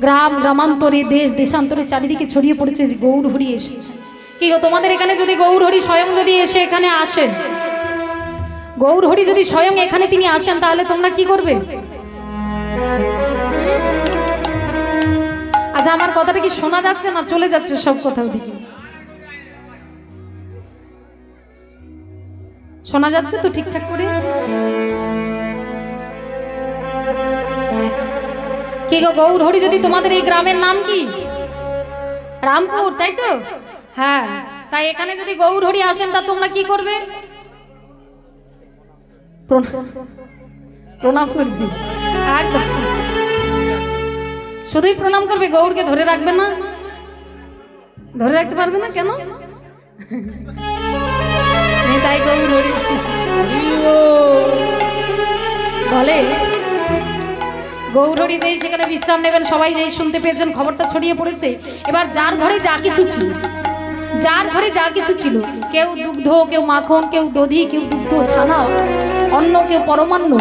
গ্রাম গ্রামান্তরে দেশ দেশান্তরে চারিদিকে ছড়িয়ে পড়েছে যে গৌর হরি এসেছে। কি গো, তোমাদের এখানে যদি গৌর হরি স্বয়ং যদি এসে এখানে আসেন, গৌর হরি যদি স্বয়ং এখানে তিনি আসেন, তাহলে তোমরা কি করবে? আচ্ছা, আমার কথাটা কি শোনা যাচ্ছে না চলে যাচ্ছে সব কথা ওদিকে? শোনা যাচ্ছে তো ঠিকঠাক করে? কি গো, গৌর হরি যদি তোমাদের এই গ্রামের নাম কি? রামপুর, তাই তো? হ্যাঁ, তাই এখানে যদি গৌর হরি আসেন তা তোমরা কি করবে? প্রণাম করবে। একদম শুধুই প্রণাম করবে, গৌরকে ধরে রাখবে না? ধরে রাখতে পারবে না কেন? তাই গৌর হরি বলে, গৌর হরি যেই সেখানে বিশ্রাম নেবেন, সবাই যেই শুনতে পেয়েছেন, খবরটা ছড়িয়ে পড়েছে। এবার যার ঘরে যা কিছু ছিল, যার ঘরে যা কিছু ছিল, কেউ দুগ্ধ, কেউ মাখন, কেউ দধি, কেউ দুগ্ধ ছানা, অন্ন, কেউ পরমান্ন,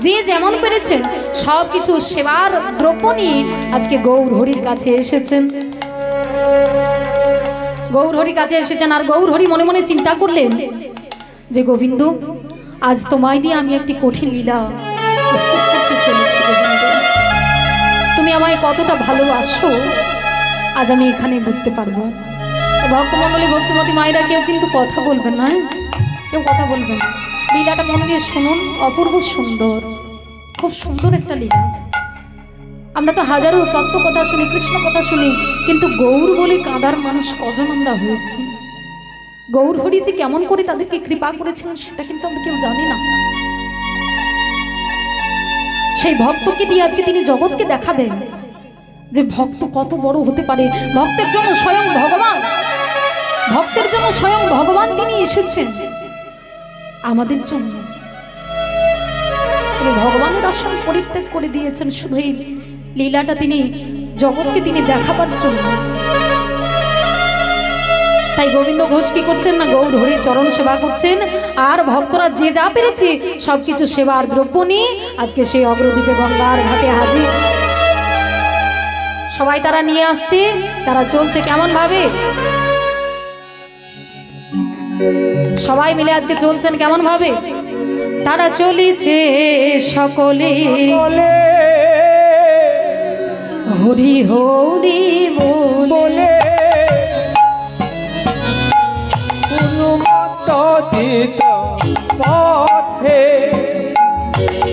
যে যেমন পেরেছেন সব কিছু সেবার দ্রব্য নিয়ে আজকে গৌর হরির কাছে এসেছেন। গৌর হরির কাছে এসেছেন। আর গৌর হরি মনে মনে চিন্তা করলেন যে গোবিন্দ, আজ তোমায় দিয়ে আমি একটি কঠিন লীলা প্রস্তুত করতে চলেছি। গোবিন্দ, তুমি আমায় কতটা ভালোবাসো আজ আমি এখানে বুঝতে পারবো। ভক্তমণ্ডলী, ভক্তিমতী মায়েরা কেউ কিন্তু কথা বলবেন না, কেউ কথা বলবেন না। লীলাটা মন দিয়ে শুনুন, অপূর্ব সুন্দর, খুব সুন্দর একটা লীলা। আমরা তো হাজারো তত্ত্ব কথা শুনি, কৃষ্ণ কথা শুনি, কিন্তু গৌর বলে কাঁদার মানুষ কজন আমরা হয়েছি? গৌর হরি যে কেমন করে তাদেরকে কৃপা করেছিলেন সেটা কিন্তু আমরা কেউ জানি না। সেই ভক্তকে দিয়ে আজকে তিনি জগৎকে দেখাবেন যে ভক্ত কত বড় হতে পারে। ভক্তের জন্য স্বয়ং ভগবান, ভক্তের জন্য স্বয়ং ভগবান তিনি এসেছেন আমাদের জন্য। তিনি ভগবানের আসন পরিত্যাগ করে দিয়েছেন শুধু এই লীলাটা তিনি জগৎকে তিনি দেখাবার জন্য। তাই গোবিন্দ ঘোষ কি করছেন না, গৌর হরির চরণ সেবা করছেন। আর ভক্তরা যে যা পেরেছে সবকিছু সেবার দ্রব্য নিয়ে আজকে সেই অগ্রদ্বীপে গঙ্গার ঘাটে হাজির। সবাই তারা নিয়ে আসছে, তারা চলছে কেমন ভাবে? সবাই মিলে আজকে চলছেন কেমন ভাবে? তারা চলেছে সকলে হরি হরি বলে, চিত পথে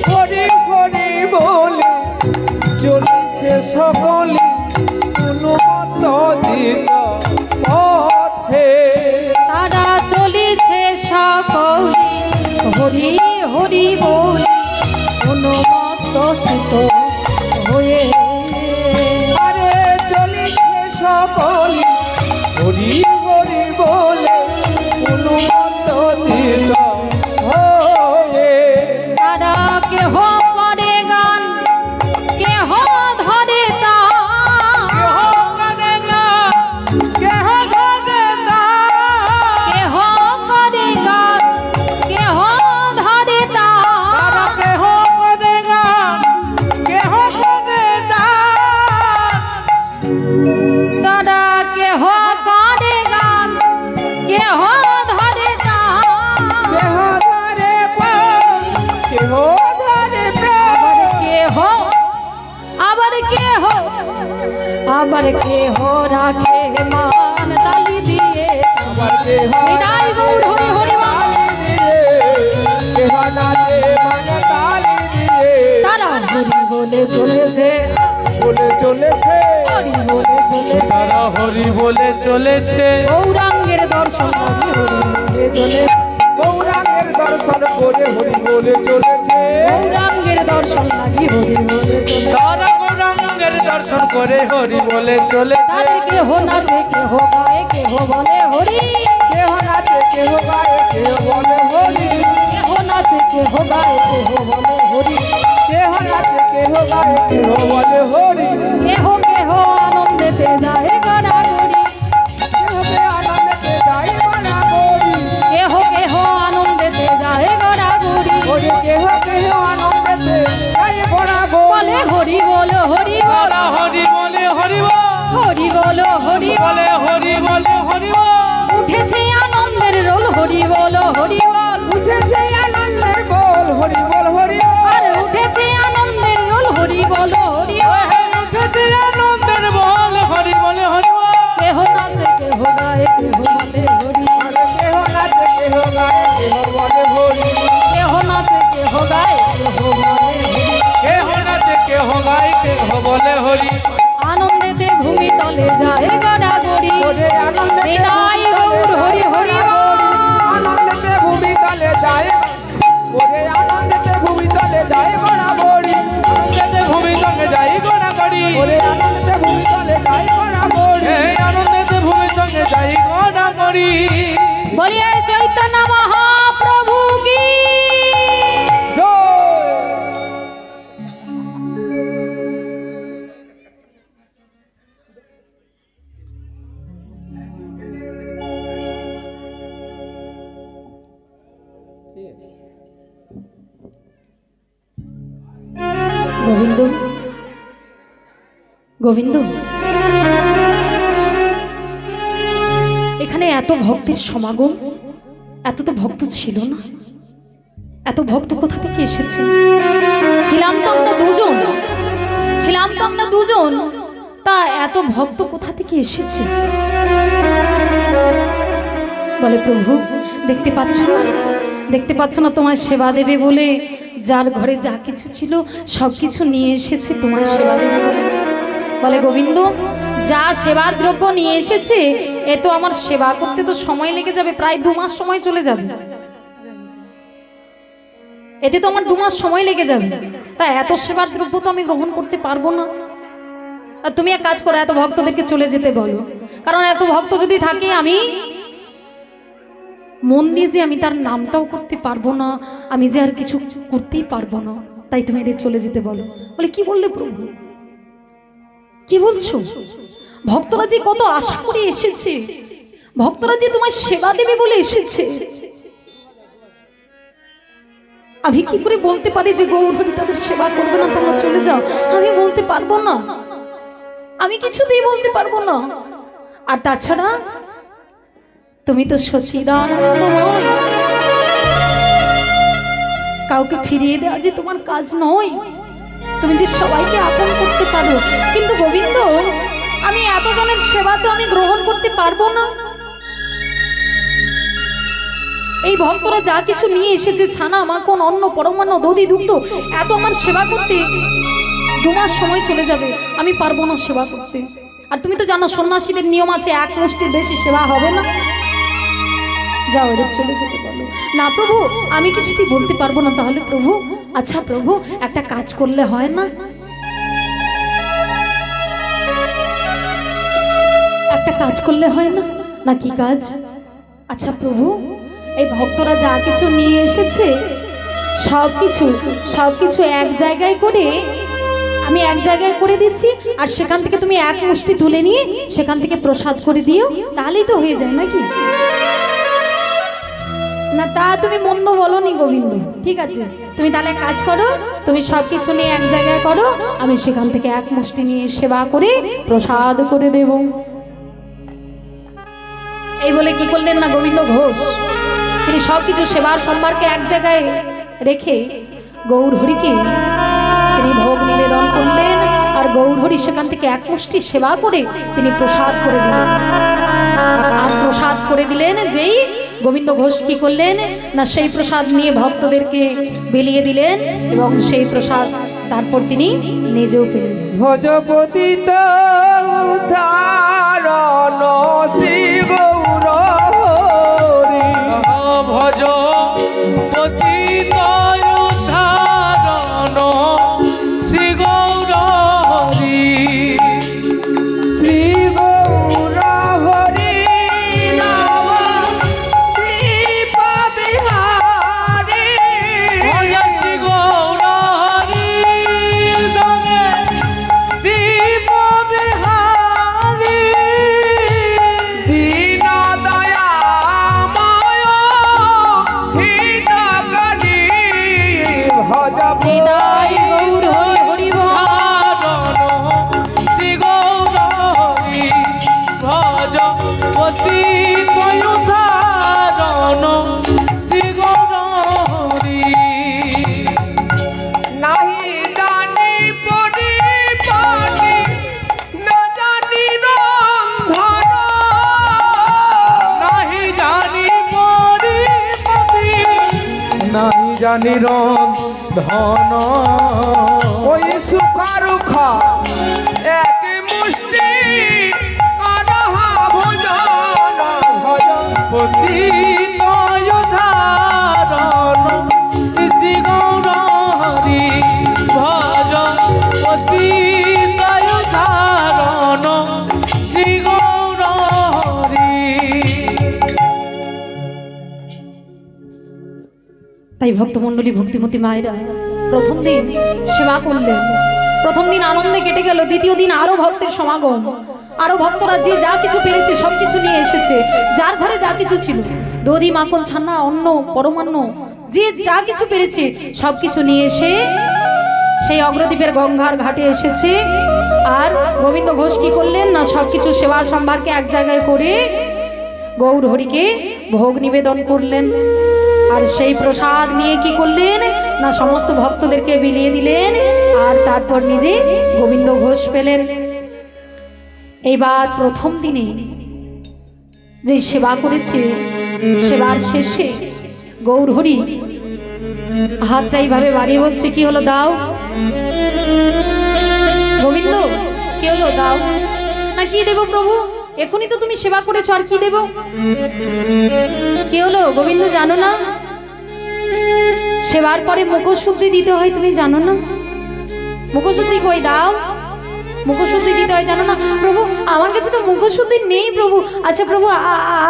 হরি হরি বলে চলেছে সকলে উন্মত্ত চিত পথে। তারা চলেছে সকলে হরি হরি বলে উন্মত্ত চিত হয়ে। আরে চলেছে সকলে হরি হরি বলে উন্মত্ত চিত হয়ে। তারা কেহ করে গান, কেহ ধরে তান, কেহ করে গান, কেহ ধরে তান। কেহ করে গান, কেহ ধরে তান। তারা কেহ করে গান, কেহ করে তান। তারা কেহ করে গান, কেহ ধরে তান। কেহ ধরে পান, কেহ ধরে প্রাণ। কেহ আবার কেহ, আবার কেহ রাখে মান তালি দিয়ে। আবার কেহ বিদায় গৌর হরি হরি বল। কেহ নাচে মান তালি দিয়ে। তারা হরি বলে চলেছে, বলে চলেছে, হরি বলে চলেছে। তারা হরি বলে চলেছে। গৌরাঙ্গের দর্শন লাগি হরি বলে চলেছে। গৌরাঙ্গের দর্শন করে হরি বলে চলেছে। গৌরাঙ্গের দর্শন লাগি হরি বলে চলেছে। তারা গৌরাঙ্গের দর্শন করে হরি বলে চলেছে। তাদের কেহ নাচে, কেহ গায়ে, কেহ বলে হরি। কেহ নাচে, কেহ গায়ে, কেহ বলে হরি। কেহ নাচে, কেহ গায়ে, কেহ বলে হরি। কেহ নাচে, কেহ গায়ে, কেহ বলে হরি। কেহ কেহ আনন্দেতে যায় গড়াগড়ি। কেহকে আনন্দেতে যায় গড়াগড়ি। কেহ কেহ আনন্দেতে যায় গড়াগড়ি। ওরে কেহ কেহ আনন্দেতে যায় গড়াগড়ি। বলে হরি বল, হরি বল। তারা হরি বলে হরি আনন্দেতে ভূমি তলে যায় গড়াগড়ি ওরে আনন্দেতে নিতাই গৌর হরি হরি আনন্দেতে ভূমি তলে যায় ওরে আনন্দেতে ভূমি তলে যায় বরাবরি আনন্দেতে ভূমি সঙ্গে যাই গড়াগড়ি ওরে আনন্দেতে ভূমি তলে যায় বরাবরি এই আনন্দেতে ভূমি সঙ্গে যাই গড়াগড়ি বলিয়ে চৈতন্য মহাপ্রভু কি জয় গোবিন্দ গোবিন্দ এখানে এত ভক্তের সমাগম, এত তো ভক্ত ছিল না। এত ভক্ত কোথা থেকে এসেছে? ছিলাম তো আমরা দুজন, তা এত ভক্ত কোথা থেকে এসেছে? বলে প্রভু দেখতে পাচ্ছ না তোমার সেবা দেবে বলে যার ঘরে যা কিছু ছিল সব কিছু নিয়ে এসেছে তোমার সেবা দেবে বলে। বলে গোবিন্দ যা সেবার দ্রব্য নিয়ে এসেছে এ তো আমার সেবা করতে তো সময় লেগে যাবে, প্রায় 2 মাস সময় চলে যাবে, এতে তো আমার 2 মাস সময় লেগে যাবে। তা এত সেবার দ্রব্য তো আমি গ্রহণ করতে পারবো না। আর তুমি এক কাজ করো, এত ভক্তদেরকে চলে যেতে বলো, কারণ এত ভক্ত যদি থাকে আমি মন দিয়ে যে আমি তার নামটাও করতে পারবো না, আমি যে আর কিছু করতেই পারবো না, তাই তুমি এদের চলে যেতে বলো। বলে কি বললে প্রভু, কি বলছো? ভক্তরা যে কত আশা করে এসেছে, ভক্তরা যে তোমার সেবা দেবে বলে এসেছে, আমি কি করে বলতে পারি যে গৌরহরি তাদের সেবা করবে না, তোমরা চলে যাও? আমি বলতে পারবো না, আমি কিছুতেই বলতে পারবো না। আর তাছাড়া তুমি তো সচিদানন্দময়, কাউকে ফিরিয়ে দেওয়া যে তোমার কাজ নয়, তুমি যে সবাইকে আপন করতে পারো। কিন্তু গোবিন্দ আমি এতজনের সেবা তো আমি গ্রহণ করতে পারবো না। এই ভক্তরা যা কিছু নিয়ে এসেছে, ছানা মাখন অন্ন পরমান্ন দধি দুগ্ধ, এত আমার সেবা করতে 2 মাস সময় চলে যাবে, আমি পারবো না সেবা করতে। আর তুমি তো জানো সন্ন্যাসীদের নিয়ম আছে, 1 মুষ্টির বেশি সেবা হবে না। যাও এদের চলে যেতে বলো। না প্রভু আমি কিছুতেই বলতে পারবো না। তাহলে প্রভু আচ্ছা প্রভু একটা কাজ করলে হয় না? একটা কাজ করলে হয় না? না কি কাজ? আচ্ছা প্রভু এই ভক্তরা যা কিছু নিয়ে এসেছে সবকিছু এক জায়গায় করে আমি এক জায়গায় করে দিচ্ছি, আর সেখান থেকে তুমি 1 মুষ্টি তুলে নিয়ে সেখান থেকে প্রসাদ করে দিও, তাহলেই তো হয়ে যায় নাকি? না তা তুমি মন্দ বলনি গোবিন্দ, ঠিক আছে তুমি তাহলে কাজ করো, তুমি সবকিছু নিয়ে এক জায়গায় করো, আমি সেখান থেকে 1 মুষ্টি নিয়ে সেবা করে প্রসাদ করে দেব। এই বলে কি করলেন না গোবিন্দ ঘোষ, তিনি সবকিছু সেবার সম্ভারকে এক জায়গায় রেখে গৌরহরিকে তিনি ভোগ নিবেদন করলেন, আর গৌরহরি সেখান থেকে 1 মুষ্টি সেবা করে তিনি প্রসাদ করে দিলেন। আর প্রসাদ করে দিলেন যেই গোবিন্দ ঘোষ কি করলেন না সেই প্রসাদ নিয়ে ভক্তদেরকে বিলিয়ে দিলেন, এবং সেই প্রসাদ তারপর তিনি নিজেও পেলেন। ভজপতি উদ্ধারণ শ্রী গৌর হরি ভজ পতিত উদ্ধারণ শ্রী গৌর হরি শ্রী গৌর হরি নাম দীপ বিহারী শ্রী গৌর হরি দনে দীপ বিহারী দীন দয়াময় হিতকারী ভজপতি বিদায় গৌর হরি বল। শ্রী গৌর হরি ভজ পতিত উদ্ধারণ শ্রী গৌর হরি নাহি জানি পরিপাটি না জানি রন্ধন নাহি জানি পরিপতি নাহি জানি ধন ওই সুখারুখ তাই ভক্তমণ্ডলী ভক্তিমতী মায়েরা প্রথম দিন সেবা করলেন, প্রথম দিন আনন্দে কেটে গেল। দ্বিতীয় দিন আরো ভক্তের সমাগম, আরো ভক্তরা যে যা কিছু পেরেছে সবকিছু নিয়ে এসেছে, যার ঘরে যা কিছু ছিল, দধি মাখন ছানা অন্ন পরমান্ন, যে যা কিছু পেরেছে সবকিছু নিয়ে এসে সেই অগ্রদ্বীপের গঙ্গার ঘাটে এসেছে। আর গোবিন্দ ঘোষ কি করলেন না, সবকিছু সেবা সম্ভারকে এক জায়গায় করে গৌর হরিকে ভোগ নিবেদন করলেন। আর সেই প্রসাদ নিয়ে কি করলেন না, সমস্ত ভক্তদেরকে বিলিয়ে দিলেন। আর তারপর নিজে গোবিন্দ ঘোষ পেলেন। এইবার প্রথম দিনে যে সেবা করেছে, সেবার শেষে গৌর হরি হাতটা এইভাবে বাড়িয়ে বলছে, কি হলো দাও। গোবিন্দ কি হলো দাও না, কি দেব প্রভু, এখনই তো তুমি সেবা করেছো, আর কি দেব। কি হলো গোবিন্দ জানো না, সেবার পরে মুখশুদ্ধি দিতে হয়, তুমি জানো না। মুখশুদ্ধি কই দাও, মুখশুদ্ধি দিতে হয় জানো না। প্রভু আমার কাছে তো মুখশুদ্ধি নেই প্রভু। আচ্ছা প্রভু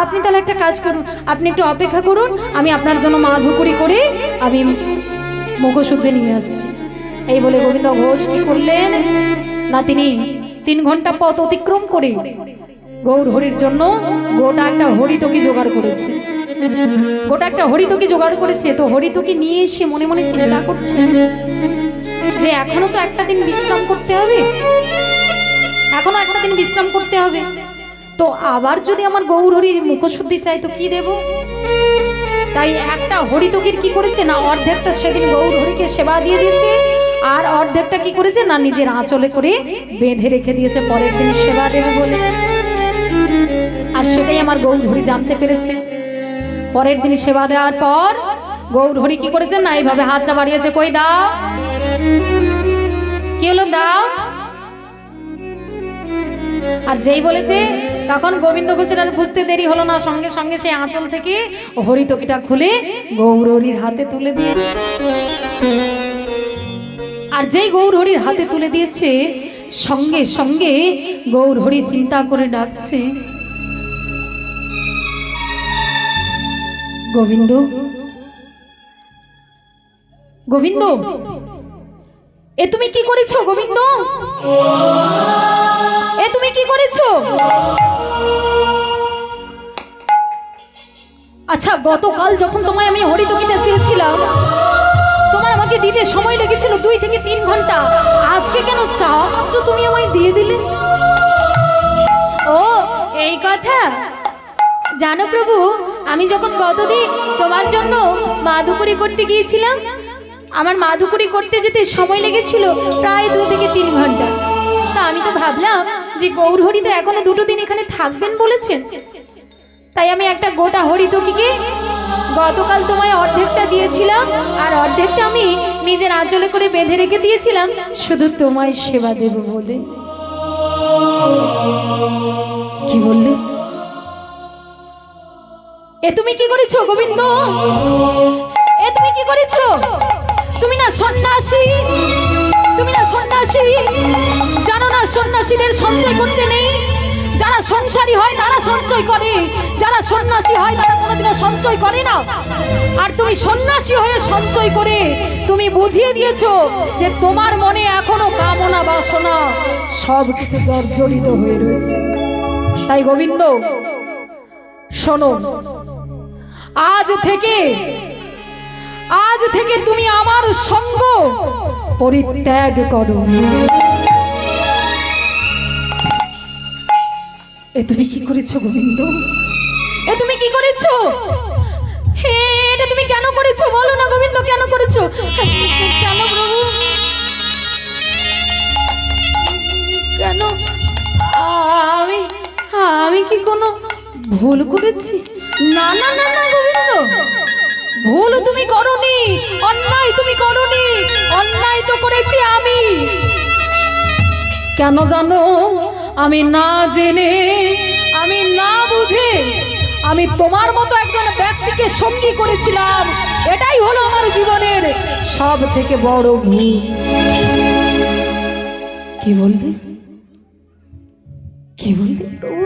আপনি তাহলে একটা কাজ করুন, আপনি একটু অপেক্ষা করুন, আমি আপনার জন্য মাধুকরি করে আমি মুখশুদ্ধি নিয়ে আসছি। এই বলে গোবিন্দ ঘোষ কি করলেন না, তিনি 3 ঘন্টা পথ অতিক্রম করে গৌর হরির জন্য গোটা একটা হরিতকি জোগাড় করেছে, গোটা একটা হরিতকি জোগাড় করেছে। তো হরিতকি নিয়ে এসে মনে মনে চিন্তা করছে যে এখনো তো একটা দিন বিশ্রাম করতে হবে, এখনো একটা দিন বিশ্রাম করতে হবে। তো আবার যদি আমার গৌর হরির মুখশুদ্ধি চাই তো কি দেব। তাই একটা হরিতকির কি করেছে না, অর্ধেকটা সেদিন গৌর হরিকে সেবা দিয়ে দিয়েছে, আর অর্ধেকটা কি করেছে না নিজের আঁচলে করে বেঁধে রেখে দিয়েছে পরের দিন সেবা দেবে বলে। আর সেটাই আমার গৌর হরি জানতে পেরেছে। পরের দিন সেবা দেওয়ার পর গৌর হরি কি করেছে না, এইভাবে হাতটা বাড়িয়েছে, কই দাও। কি হলো দাও। আর যেই বলেছে তখন গোবিন্দ ঘোষের আর বুঝতে দেরি হলো না, সঙ্গে সঙ্গে সেই আঁচল থেকে হরিতকিটা খুলে গৌর হরির হাতে তুলে দিয়ে, আর যেই গৌর হরির হাতে তুলে দিয়েছে সঙ্গে সঙ্গে গৌর হরি চিন্তা করে ডাকছে, গোবিন্দ গোবিন্দ এ তুমি কি করেছো গোবিন্দ, এ তুমি কি করেছো। আচ্ছা গতকাল যখন তোমায় আমি হরিতকিটা চেয়েছিলাম, তোমার আমাকে দিতে সময় লেগেছিল 2 থেকে 3 ঘন্টা, আজকে কেন চাওয়া মাত্র তুমি আমায় দিয়ে দিলে। ও এই কথা জানো প্রভু, আমি যখন গতদিন তোমার জন্য মাধুকরি করতে গিয়েছিলাম, আমার মাধুকরি করতে যেতে সময় লেগেছিল প্রায় 2 থেকে 3 ঘন্টা। তা আমি তো ভাবলাম যে গৌর হরি তো এখনো 2 দিন এখানে থাকবেন বলেছেন, তাই আমি একটা গোটা হরিতকিকে গতকাল তোমায় অর্ধেকটা দিয়েছিলাম, আর অর্ধেকটা আমি নিজের আঁচলে করে বেঁধে রেখে দিয়েছিলাম শুধু তোমায় সেবা দেব বলে। কি বললে, এ তুমি কি করেছো গোবিন্দ, এ তুমি কি করেছো। তুমি না সন্ন্যাসী, তুমি না সন্ন্যাসী, জানো না সন্ন্যাসীদের সঞ্চয় করতে নেই। যারা সংসারী হয় তারা সঞ্চয় করে, যারা সন্ন্যাসী হয় তারা কোনোদিনও সঞ্চয় করে না। আর তুমি সন্ন্যাসী হয়ে সঞ্চয় করে তুমি বুঝিয়ে দিয়েছো যে তোমার মনে এখনো কামনা বাসনা সব কিছু জর্জরিত হয়ে রয়েছে। তাই গোবিন্দ শোনো, আজ থেকে তুমি আমার সঙ্গ পরিত্যাগ করো। এ তুমি কি করেছো গোবিন্দ, এ তুমি কি করেছো, হে এটা তুমি কেন করেছো বলো না গোবিন্দ, কেন করেছো, কেন প্রভু, কেন। আমি কি কোনো ভুল করেছি। না না না না গোবিন্দ, ভুল তুমি করনি, অন্যায় তুমি করনি, অন্যায় তো করেছি আমি। কেন জানো, আমি না জেনে, আমি না বুঝে আমি তোমার মতো একজন ব্যক্তিকে সঙ্গী করেছিলাম। এটাই হলো আমার জীবনের সব থেকে বড় ভুল। কি বললি, কি বললি প্রভু।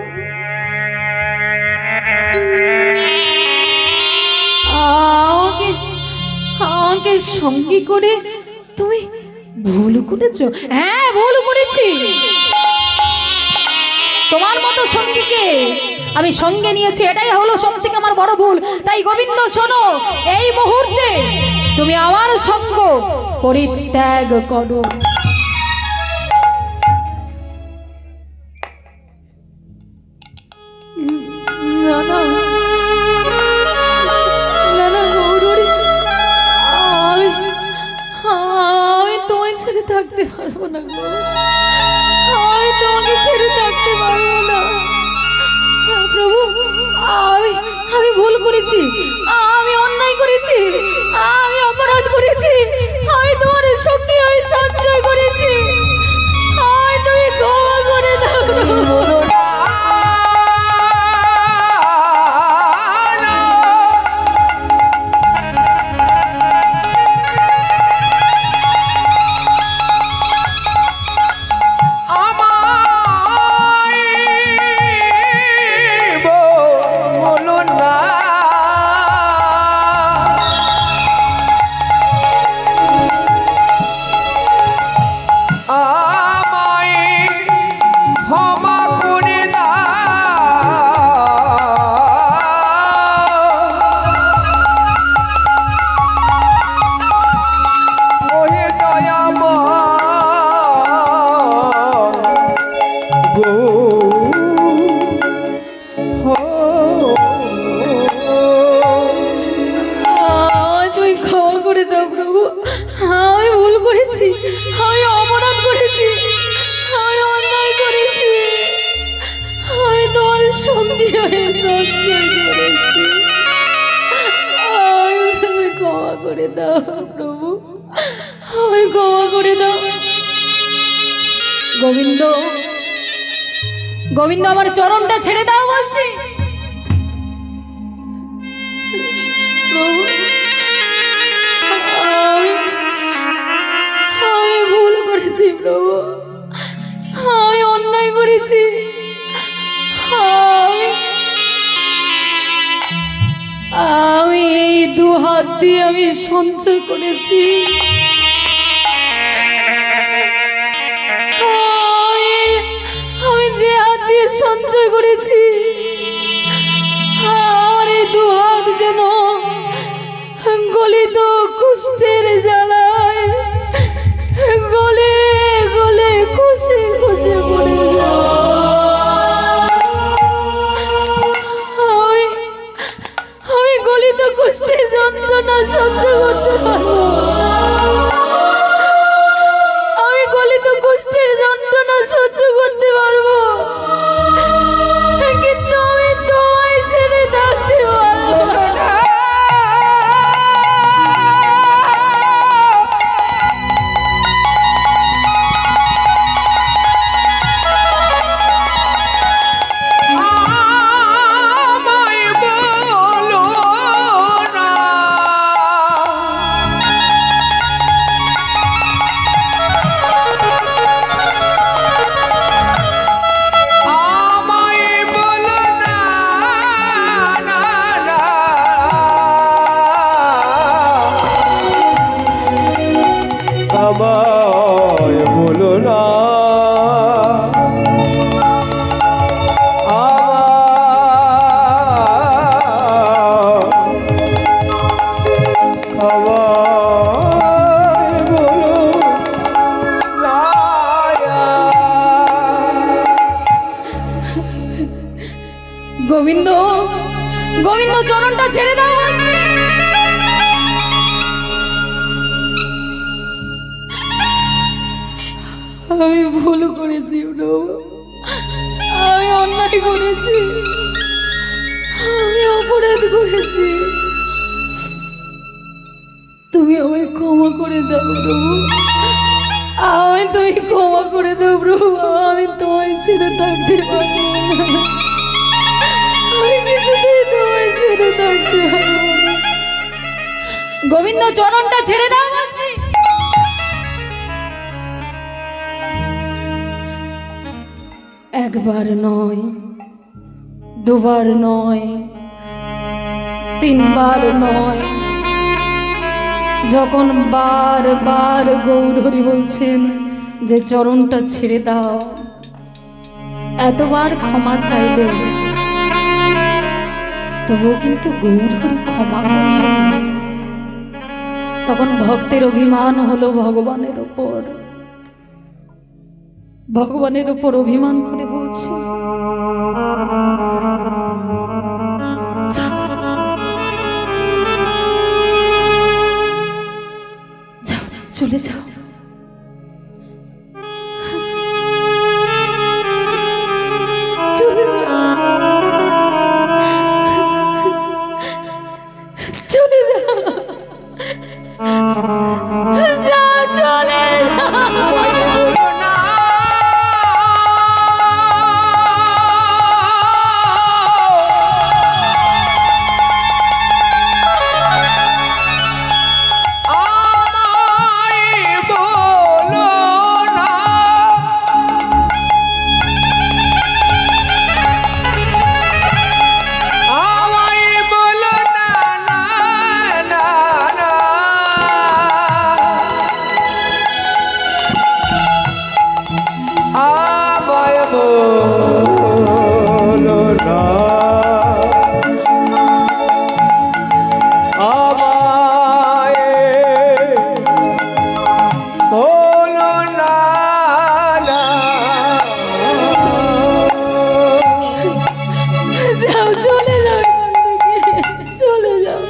আমাকে সঙ্গী করে তুমি ভুল করেছো? হ্যাঁ, ভুল করেছি। তোমার মতো সঙ্গীকে আমি সঙ্গে নিয়েছি, এটাই হলো সবথেকে আমার বড় ভুল। তাই গোবিন্দ শোনো, এই মুহূর্তে তুমি আমার সঙ্গ পরিত্যাগ করো। না না না না গৌরী, আমি তোমায় ছেড়ে থাকতে পারবো না গো, আমি তোমাকে ছেড়ে থাকতে পারবো না। প্রভু, আমি ভুল করেছি, আমি অন্যায় করেছি, আমি অপরাধ করেছি, আমি তোমার শক্তি হয়ে সঞ্চয় করেছি, আমি তুমি ক্ষমা করে দাও। বলো না, আমি ভুল করেছি, আমি অপরাধ করেছি, আমি অন্যায় করেছি, আমি তোমার সঙ্গী হয়ে সঞ্চয় করেছি, আমি ক্ষমা করে দাও প্রভু, আমি ক্ষমা করে দাও। গোবিন্দ, গোবিন্দ, আমার চরণটা ছেড়ে দাও বলছি। প্রভু, আমি ভুল করেছি প্রভু, আমি অন্যায় করেছি, আমি এই দু হাত দিয়ে আমি সঞ্চয় করেছি, আমি যে হাত দিয়ে সঞ্চয় করেছি, আমার এই দু হাত যেন গলিত কুষ্ঠের জ্বালায় গলে গলে খুশি খুশি পড়ে যায়। আমি গলিত কুষ্ঠের যন্ত্রণা সহ্য করতে পারবো, আমি গলিত কুষ্ঠের যন্ত্রণা সহ্য করতে পারবো, কিন্তু আমি তোমায় ছেড়ে থাকতে পারবো না। আমায় বলো না, আমায় বলো না। গোবিন্দ, গোবিন্দ, চরণটা ছেড়ে দাও। আমি ভুল করেছি প্রভু, আমি অন্যায় করেছি, আমি অপরাধ করেছি, তুমি আমায় ক্ষমা করে দাও প্রভু, আমি তুমি ক্ষমা করে দাও প্রভু, আমি তোমায় ছেড়ে থাকতে পারবো না, আমি কিছুতেই তোমায় ছেড়ে থাকতে পারবো না। গোবিন্দ, চরণটা ছেড়ে দাও বলছি। একবার নয়, দুবার নয়, তিনবার নয়, যখন বারবার গৌরহরি বলছেন যে চরণটা ছেড়ে দাও, এতবার ক্ষমা চাইলে তবুও কিন্তু গৌরহরি ক্ষমা করলেন। তখন ভক্তের অভিমান হলো ভগবানের উপর, ভগবানের উপর অভিমান করে বলছে যাও, যাও, চলে যাও। চলে যাও, চলে যাও, যাও, চলে যাও। বলো না আমায় বলো না আমায় বলো না না না না আমায় বলো না আমায় বলো না না যাও, চলে যাও এখান থেকে, চলে যাও।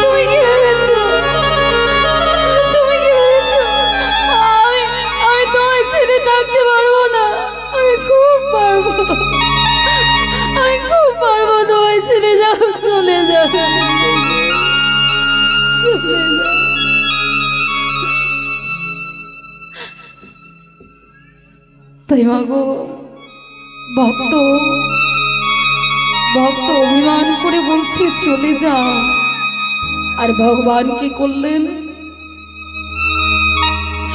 তুমি কি ভেবেছো, তুমি কি ভেবেছো আমি আমি তোমায় ছেড়ে থাকতে পারবো না? আমি খুব পারবো, আমি খুব পারবো তোমায় ছেড়ে। যাও, চলে যাও, চলে যাও। তাই মাগো, ভক্ত ভক্ত অভিমান করে বলছে চলে যাও, আর ভগবান কি করলেন?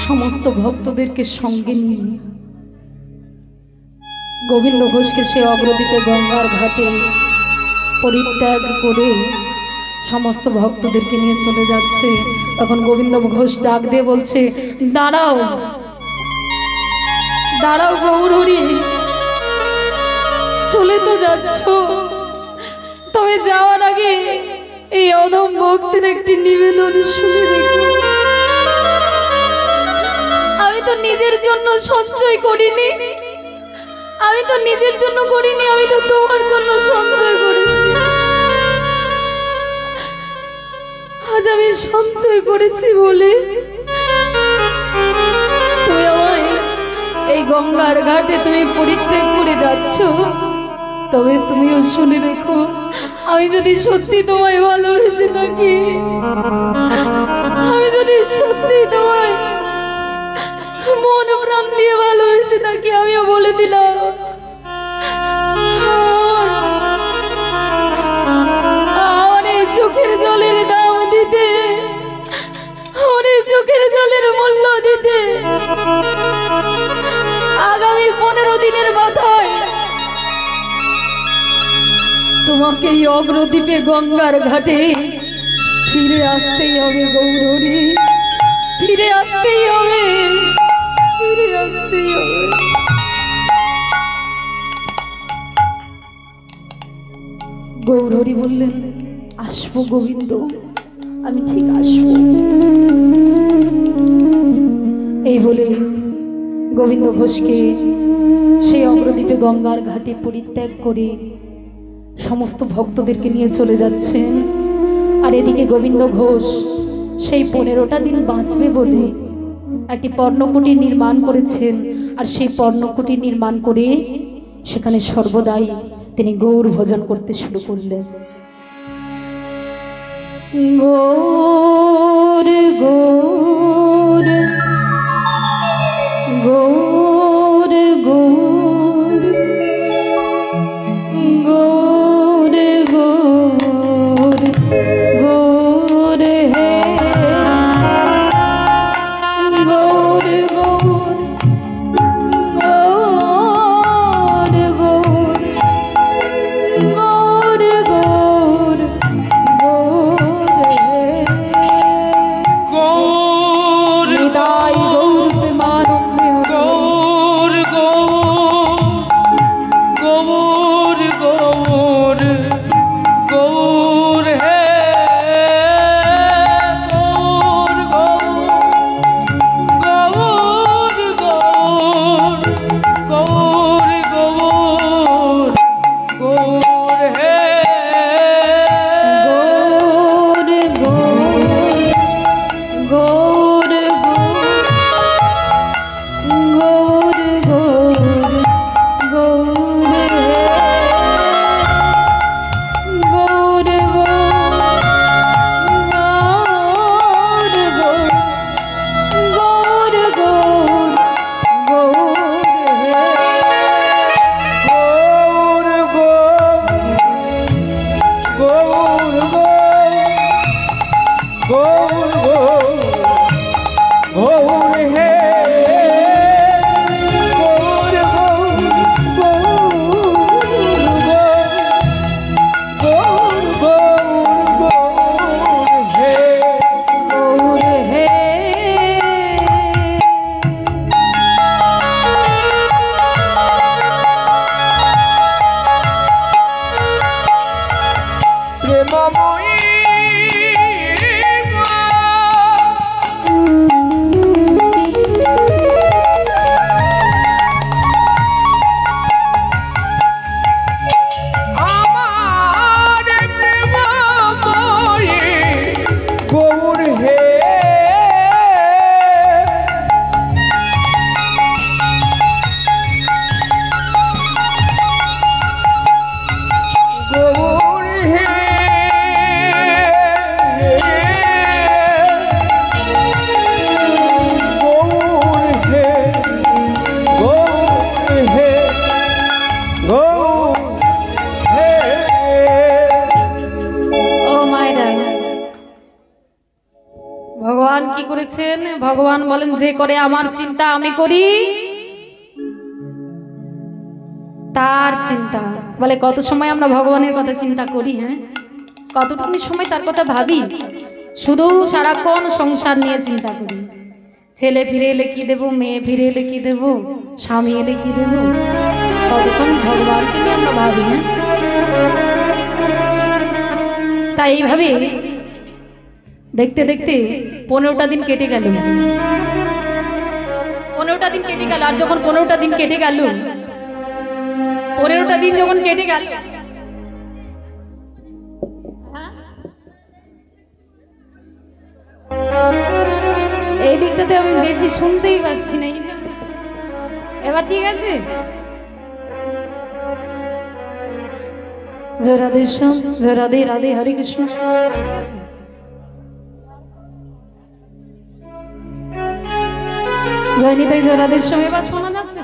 সমস্ত ভক্তদেরকে সঙ্গে নিয়ে গোবিন্দ ঘোষকে সে অগ্রদ্বীপে গঙ্গার ঘাটে পরিত্যাগ করে সমস্ত ভক্তদেরকে নিয়ে চলে যাচ্ছে। তখন গোবিন্দ ঘোষ ডাক দিয়ে বলছে, দাঁড়াও, দাঁড়াও গৌরহরি, চলে তো যাচ্ছ, তবে যাওয়ার আগে এই অধম ভক্তের একটি নিবেদন শুনে রেখো। আমি তো নিজের জন্য সঞ্চয় করিনি, আমি তো নিজের জন্য করিনি, আমি তো তোমার জন্য সঞ্চয় করেছি। আজ আমি সঞ্চয় করেছি বলে তুমি আমায় এই গঙ্গার ঘাটে তুমি পরিত্যাগ করে যাচ্ছ। তবে তুমিও শুনে রেখো, আমি যদি সত্যি তোমায় ভালোবেসে থাকি, আমি যদি সত্যি তোমায় মন প্রাণ দিয়ে ভালোবেসে থাকি, আমিও বলে দিলাম আমার এই চোখের জলের দাম দিতে, আমার এই চোখের জলের মূল্য দিতে আগামী 15 দিনের মাথায় তোমাকে এই অগ্রদ্বীপে গঙ্গার ঘাটে ফিরে আসতেই হবে গৌরহরি, ফিরে আসতেই হবে, ফিরে আসতেই হবে। গৌরহরি বললেন, আসবো গোবিন্দ, আমি ঠিক আসবো। এই বলে গোবিন্দ ঘোষকে সেই অগ্রদ্বীপে গঙ্গার ঘাটে পরিত্যাগ করে সমস্ত ভক্তদেরকে নিয়ে চলে যাচ্ছে। আর এদিকে গোবিন্দ ঘোষ সেই 15টা দিন বাঁচবে বলে একটি পর্ণকুটির নির্মাণ করেছেন। আর সেই পর্ণকুটির নির্মাণ করে সেখানে সর্বদাই তিনি গৌর ভজন করতে শুরু করলেন। গৌর গৌর গৌর গৌর গৌর গৌর গৌর হে গৌর গৌর গৌর গৌর গৌর গৌর গৌর হে বলেছেন, ভগবান বলেন যে করে আমার চিন্তা আমি করি তার চিন্তা। বলে কত সময় আমরা ভগবানের কথা চিন্তা করি? হ্যাঁ, কতটুকু সময় তার কথা ভাবি? শুধু সারাক্ষণ সংসার নিয়ে চিন্তা করি। ছেলে ফিরে এলে কি দেবো, মেয়ে ফিরে এলে কি দেবো, স্বামী এলে কি দেবো, কতক্ষণ ভগবানকে নিয়ে আমরা ভাবি। হ্যাঁ, তাই এইভাবে দেখতে দেখতে 15টা দিন কেটে গেল। 15টা দিন কেটে গেল। আর যখন 15টা দিন কেটে গেল, 15টা দিন যখন কেটে গেল, এই দিকটাতে আমি বেশি শুনতেই পাচ্ছি না। এবার ঠিক আছে? জয় রাধে শ্যাম, জয় রাধে রাধে, হরে কৃষ্ণ। জয় নিতাই, জয় রাধে শ্যাম। এবার শোনা যাচ্ছে?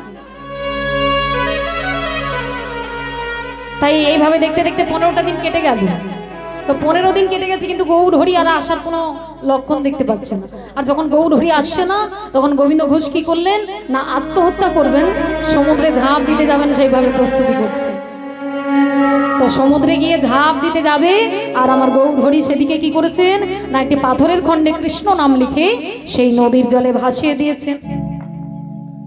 তাই এইভাবে দেখতে দেখতে 15টা দিন কেটে গেল। তো 15 দিন কেটে গেছে, কিন্তু গৌর হরি আর আসার কোনো লক্ষণ দেখতে পাচ্ছে না। আর যখন গৌর হরি আসছে না, তখন গোবিন্দ ঘোষ কি করলেন না, আত্মহত্যা করবেন, সমুদ্রে ঝাঁপ দিতে যাবেন সেইভাবে প্রস্তুতি করছে। তো সমুদ্রে গিয়ে ঝাঁপ দিতে যাবে, আর আমার গৌর হরি সেদিকে কি করেছেন না, একটি পাথরের খণ্ডে কৃষ্ণ নাম লিখে সেই নদীর জলে ভাসিয়ে দিয়েছেন।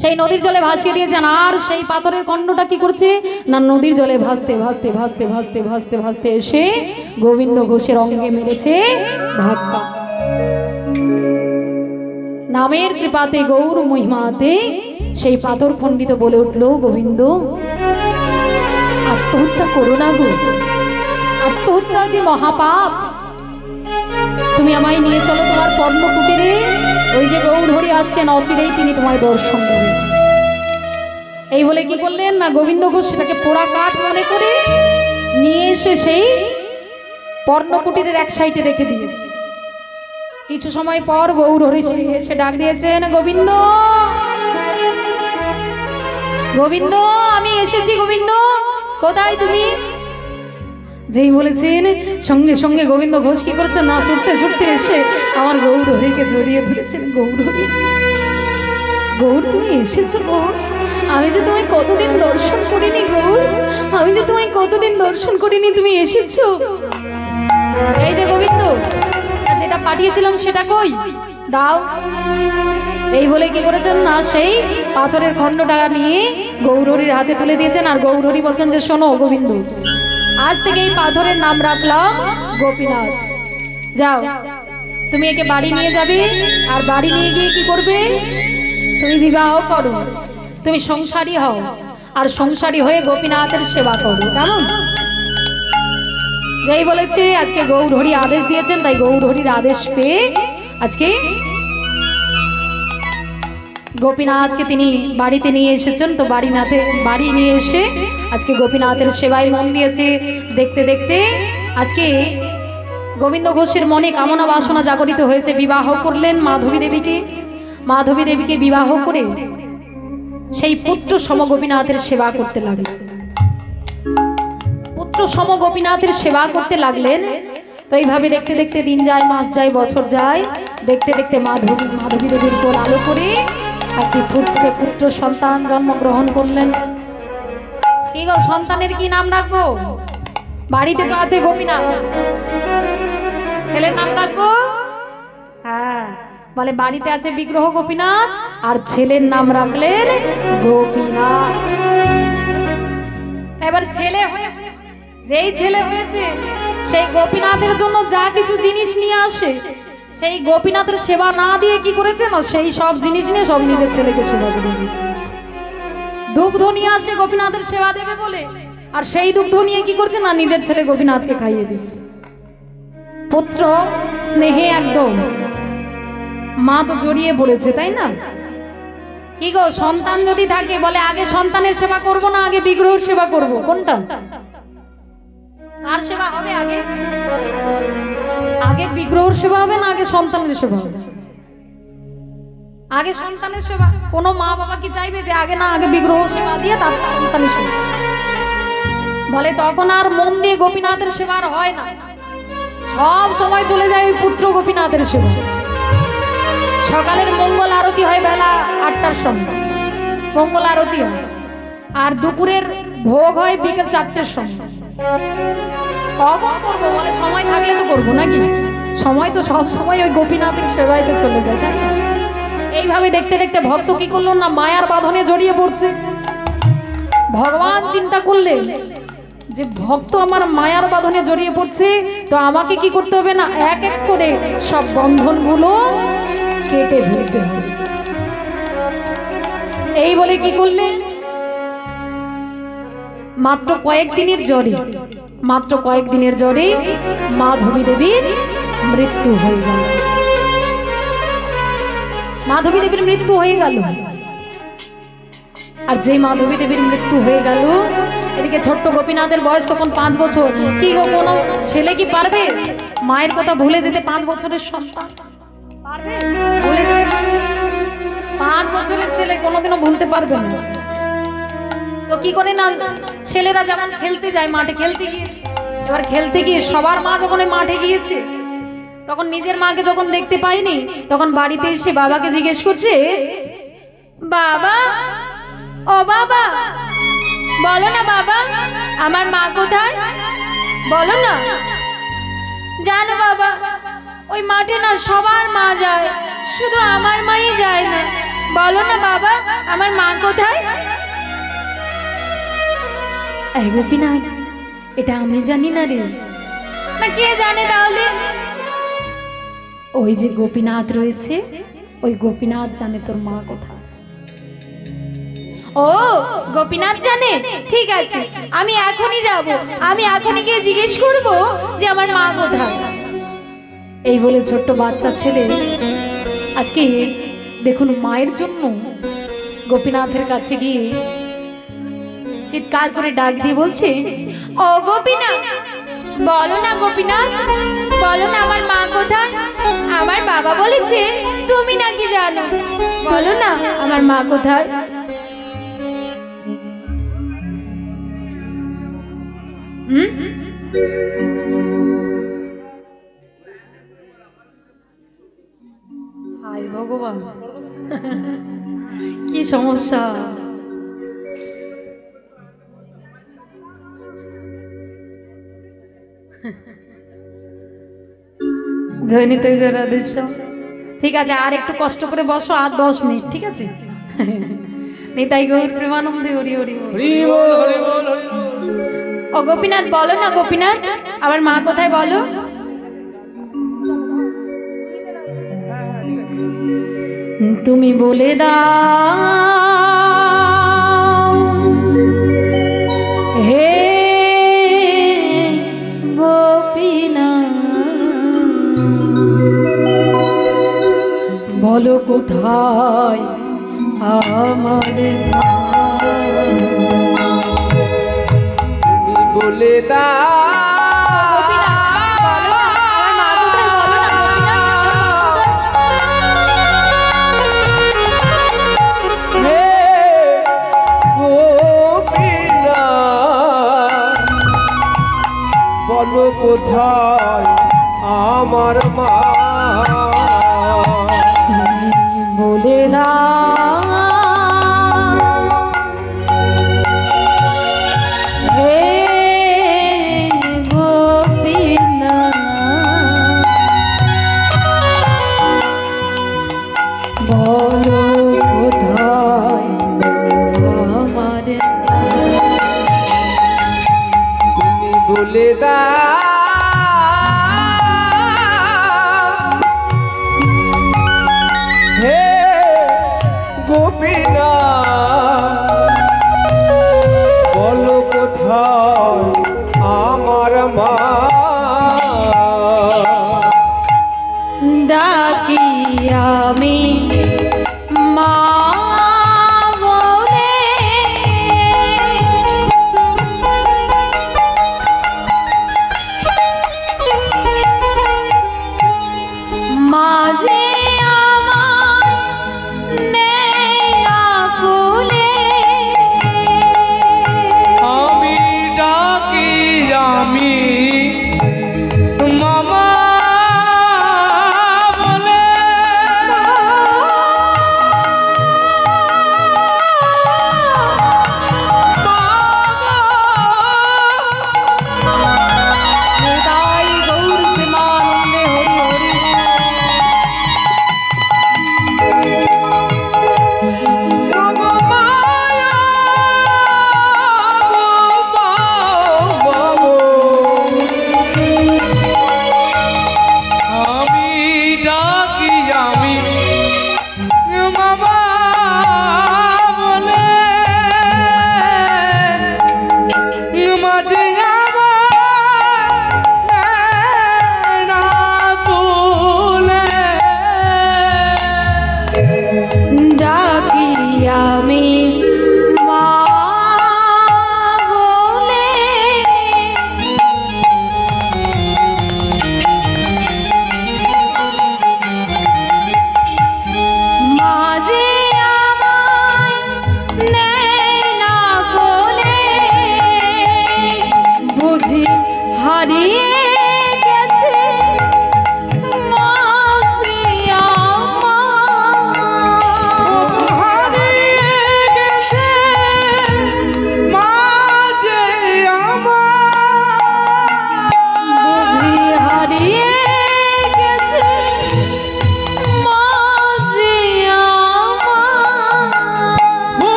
সেই নদীর জলে ভাসিয়ে দিয়েছেন। আর সেই পাথরের খণ্ডটা কি করছে না, নদীর জলে ভাসতে ভাসতে ভাসতে ভাসতে ভাসতে ভাসতে এসে গোবিন্দ ঘোষের অঙ্গে মেরেছে ধাক্কা। নামের কৃপাতে গৌর মহিমাতে সেই পাথর খণ্ডিত বলে উঠল, গোবিন্দ আত্মহত্যা করো না গো, আত্মহত্যা যে মহাপাপ। তুমি আমায় নিয়ে চলো তোমার পর্ণকুটিরে। ওই যে গৌর হরি আসছেন, অচিরেই তিনি তোমায় দর্শন দেবেন। এই বলে কি করলেন না, গোবিন্দ ঘোষ সেটাকে পোড়া কাঠ মনে করে নিয়ে এসে সেই পর্ণকুটিরের এক সাইডে রেখে দিয়েছে। কিছু সময় পর গৌর হরি এসে ডাক দিয়েছেন, গোবিন্দ, গোবিন্দ, আমি এসেছি। গোবিন্দ, কোথায় তুমি? যেই বলেছেন, সঙ্গে সঙ্গে গোবিন্দ ঘোষ কি করেছেন না, ছুটতে ছুটতে এসে আমার গৌর হরিকে জড়িয়ে ধরেছেন। গৌর হরি, গৌর তুমি এসেছো গৌর, আমি যে তোমায় কতদিন দর্শন করিনি গৌর, আমি যে তোমায় কতদিন দর্শন করিনি, তুমি এসেছো। এই যে গোবিন্দ, যেটা পাঠিয়েছিলাম সেটা কই, দাও। এই বলে কি করেছেন না, সেই পাথরের খণ্ডটা নিয়ে গৌর হরির হাতে তুলে দিয়েছেন। আর গৌর হরি বলছেন যে, শোনো গোবিন্দ, আজ থেকে এই পাথরের নাম রাখলাম গোপীনাথ। যাও, তুমি একে বাড়ি নিয়ে যাবে, আর বাড়ি নিয়ে গিয়ে কি করবে, তুমি বিবাহ করো, তুমি সংসারী হও, আর সংসারী হয়ে গোপীনাথের সেবা করো। কেমন? যেই বলেছে, আজকে গৌর হরি আদেশ দিয়েছেন, তাই গৌর হরির আদেশ পেয়ে আজকে গোপীনাথকে তিনি বাড়িতে নিয়ে এসেছেন। তো বাড়ি নিয়ে এসে আজকে গোপীনাথের সেবায় মন দিয়েছে। দেখতে দেখতে আজকে গোবিন্দ ঘোষের মনে কামনা বাসনা জাগরিত হয়েছে। বিবাহ করলেন মাধবী দেবীকে। মাধবী দেবীকে বিবাহ করে সেই পুত্র সম গোপীনাথের সেবা করতে লাগলেন। পুত্র সম গোপীনাথের সেবা করতে লাগলেন। তো এইভাবে দেখতে দেখতে দিন যায়, মাস যায়, বছর যায়। দেখতে দেখতে মাধবী দেবীর কোল আলো করে একটি পুত্র সন্তান জন্মগ্রহণ করলেন। কি গো, সন্তানের কি নাম রাখবো? বাড়িতে তো আছে গোপীনাথ, ছেলের নাম রাখবো? হ্যাঁ, বলে বাড়িতে আছে বিগ্রহ গোপীনাথ, আর ছেলের নাম রাখলেন গোপীনাথ। এবার ছেলে হয়েছে, যেই ছেলে হয়েছে সেই গোপীনাথের জন্য যা কিছু জিনিস নিয়ে আসে, সেই গোপীনাথের সেবা না দিয়ে কি করেছে না, সেই সব জিনিস নিয়ে সব নিজের ছেলেকে সেবা করে দিচ্ছে। দুগ্ধ নিয়ে আসে গোপীনাথের সেবা দেবে বলে, আর সেই দুগ্ধ নিয়ে কি করছে না, নিজের ছেলে গোপীনাথকে খাইয়ে দিচ্ছে। পুত্র স্নেহে একদম মা তো জড়িয়ে পড়েছে, তাই না? কি গো, সন্তান যদি থাকে, বলে আগে সন্তানের সেবা করব না আগে বিগ্রহের সেবা করব, কোনটা? আর সেবা হবে আগে? আগে বিগ্রহের সেবা হবে না আগে সন্তানের সেবা হবে? আগে সন্তানের সেবা। কোনো মা বাবা কি চাইবে যে আগে না আগে বিগ্রহ সেবা দিয়ে তারপর সন্তানের সেবা? বলে তখন আর মন দিয়ে গোপীনাথের সেবা আর হয় না, সব সময় চলে যায় ওই পুত্র গোপীনাথের সেবা। সকালের মঙ্গল আরতি হয় বেলা 8টার সময়, মঙ্গল আরতি হয়। আর দুপুরের ভোগ হয় বিকেল 4টের সময়। কখন করবো বলে, সময় থাকলে তো করবো নাকি? সময় তো সব সময় ওই গোপীনাথের সেবাইতে চলে যায়, তাই না? এইভাবে দেখতে দেখতে ভক্ত কি করলো না, মায়ার বাঁধনে জড়িয়ে পড়ছে। ভগবান চিন্তা করলেন যে ভক্ত আমার মায়ার বাঁধনে জড়িয়ে পড়ছে, তো আমাকে কি করতে হবে না, এক এক করে সব বন্ধনগুলো কেটে ফেলতে হবে। এই বলে কি করলেন, মাত্র কয়েকদিনের জ্বরে, মাত্র কয়েকদিনের জ্বরে মাধবী দেবীর মৃত্যু হয়ে গেল। মাধবী দেবীর মৃত্যু হয়ে গেল। আর যে মাধবী দেবীর মৃত্যু হয়ে গেল, এদিকে ছোট্ট গোপীনাথের বয়স তখন 5 বছর। কি গো, কোনো ছেলে কি পারবে মায়ের কথা ভুলে যেতে? 5 বছরের সন্তান পারবে ভুলে যেতে? 5 বছরের ছেলে কোনোদিনও ভুলতে পারবে না। তো কি করে না, ছেলেরা যেমন খেলতে যায়, মাঠে খেলতে গিয়েছে, এবার খেলতে গিয়ে সবার মা যখন ওই মাঠে গিয়েছে, তখন নিজের মাকে যখন দেখতে পায়নি, তখন বাড়িতে এসে বাবাকে জিজ্ঞেস করছে, বাবা, ও বাবা, বলো না বাবা, আমার মা কোথায়? বলো না। জানো বাবা, ওই মাঠে না সবার মা যায়, শুধু আমার মাই যায় না। বলো না বাবা, আমার মা কোথায়? এই গোপীনাথ, এটা আমি জানি না রে। না কে জানে তাহলে? ওই যে গোপীনাথ রয়েছে, ওই গোপীনাথ জানে তোর মা কোথায়। ও, গোপীনাথ জানে? ঠিক আছে, আমি এখনই যাব, আমি এখনই গিয়ে জিজ্ঞেস করব যে আমার মা কোথায়। এই বলে ছোট্ট বাচ্চা ছেলে আজকে দেখুন মায়ের জন্য গোপীনাথের কাছে গিয়ে চিৎকার করে ডাক দিয়ে বলছে, ও গোপীনাথ, বলো না গোপীনাথ, বলো না আমার মা কোথায়? আমার বাবা বলেছে তুমি নাকি জানো, বলো না আমার মা কোথায়? হায় ভগবান, কি সমস্যা! জয়নিত ঠিক আছে, আর একটু কষ্ট করে বসো, আর 10 মিনিট, ঠিক আছে? নিতাই গৌর প্রেমানন্দে হরি হরি বল। হরি বল, হরি বল, হরি বল। ও গোপীনাথ, বলো না গোপীনাথ, আমার মা কোথায় বলো? তুমি বলে দাও হে গোপীনাথ, বলো কোথায় আমার মা? তুমি বলে দাও বলো কোথায় আমার মা? বলে না হে গোপীনাথ, বলো কোথায় আমার? তুমি বলে দাও হে গোপীনাথ, বলো কোথায় আমার মা? ডাকি আমি মা বলে,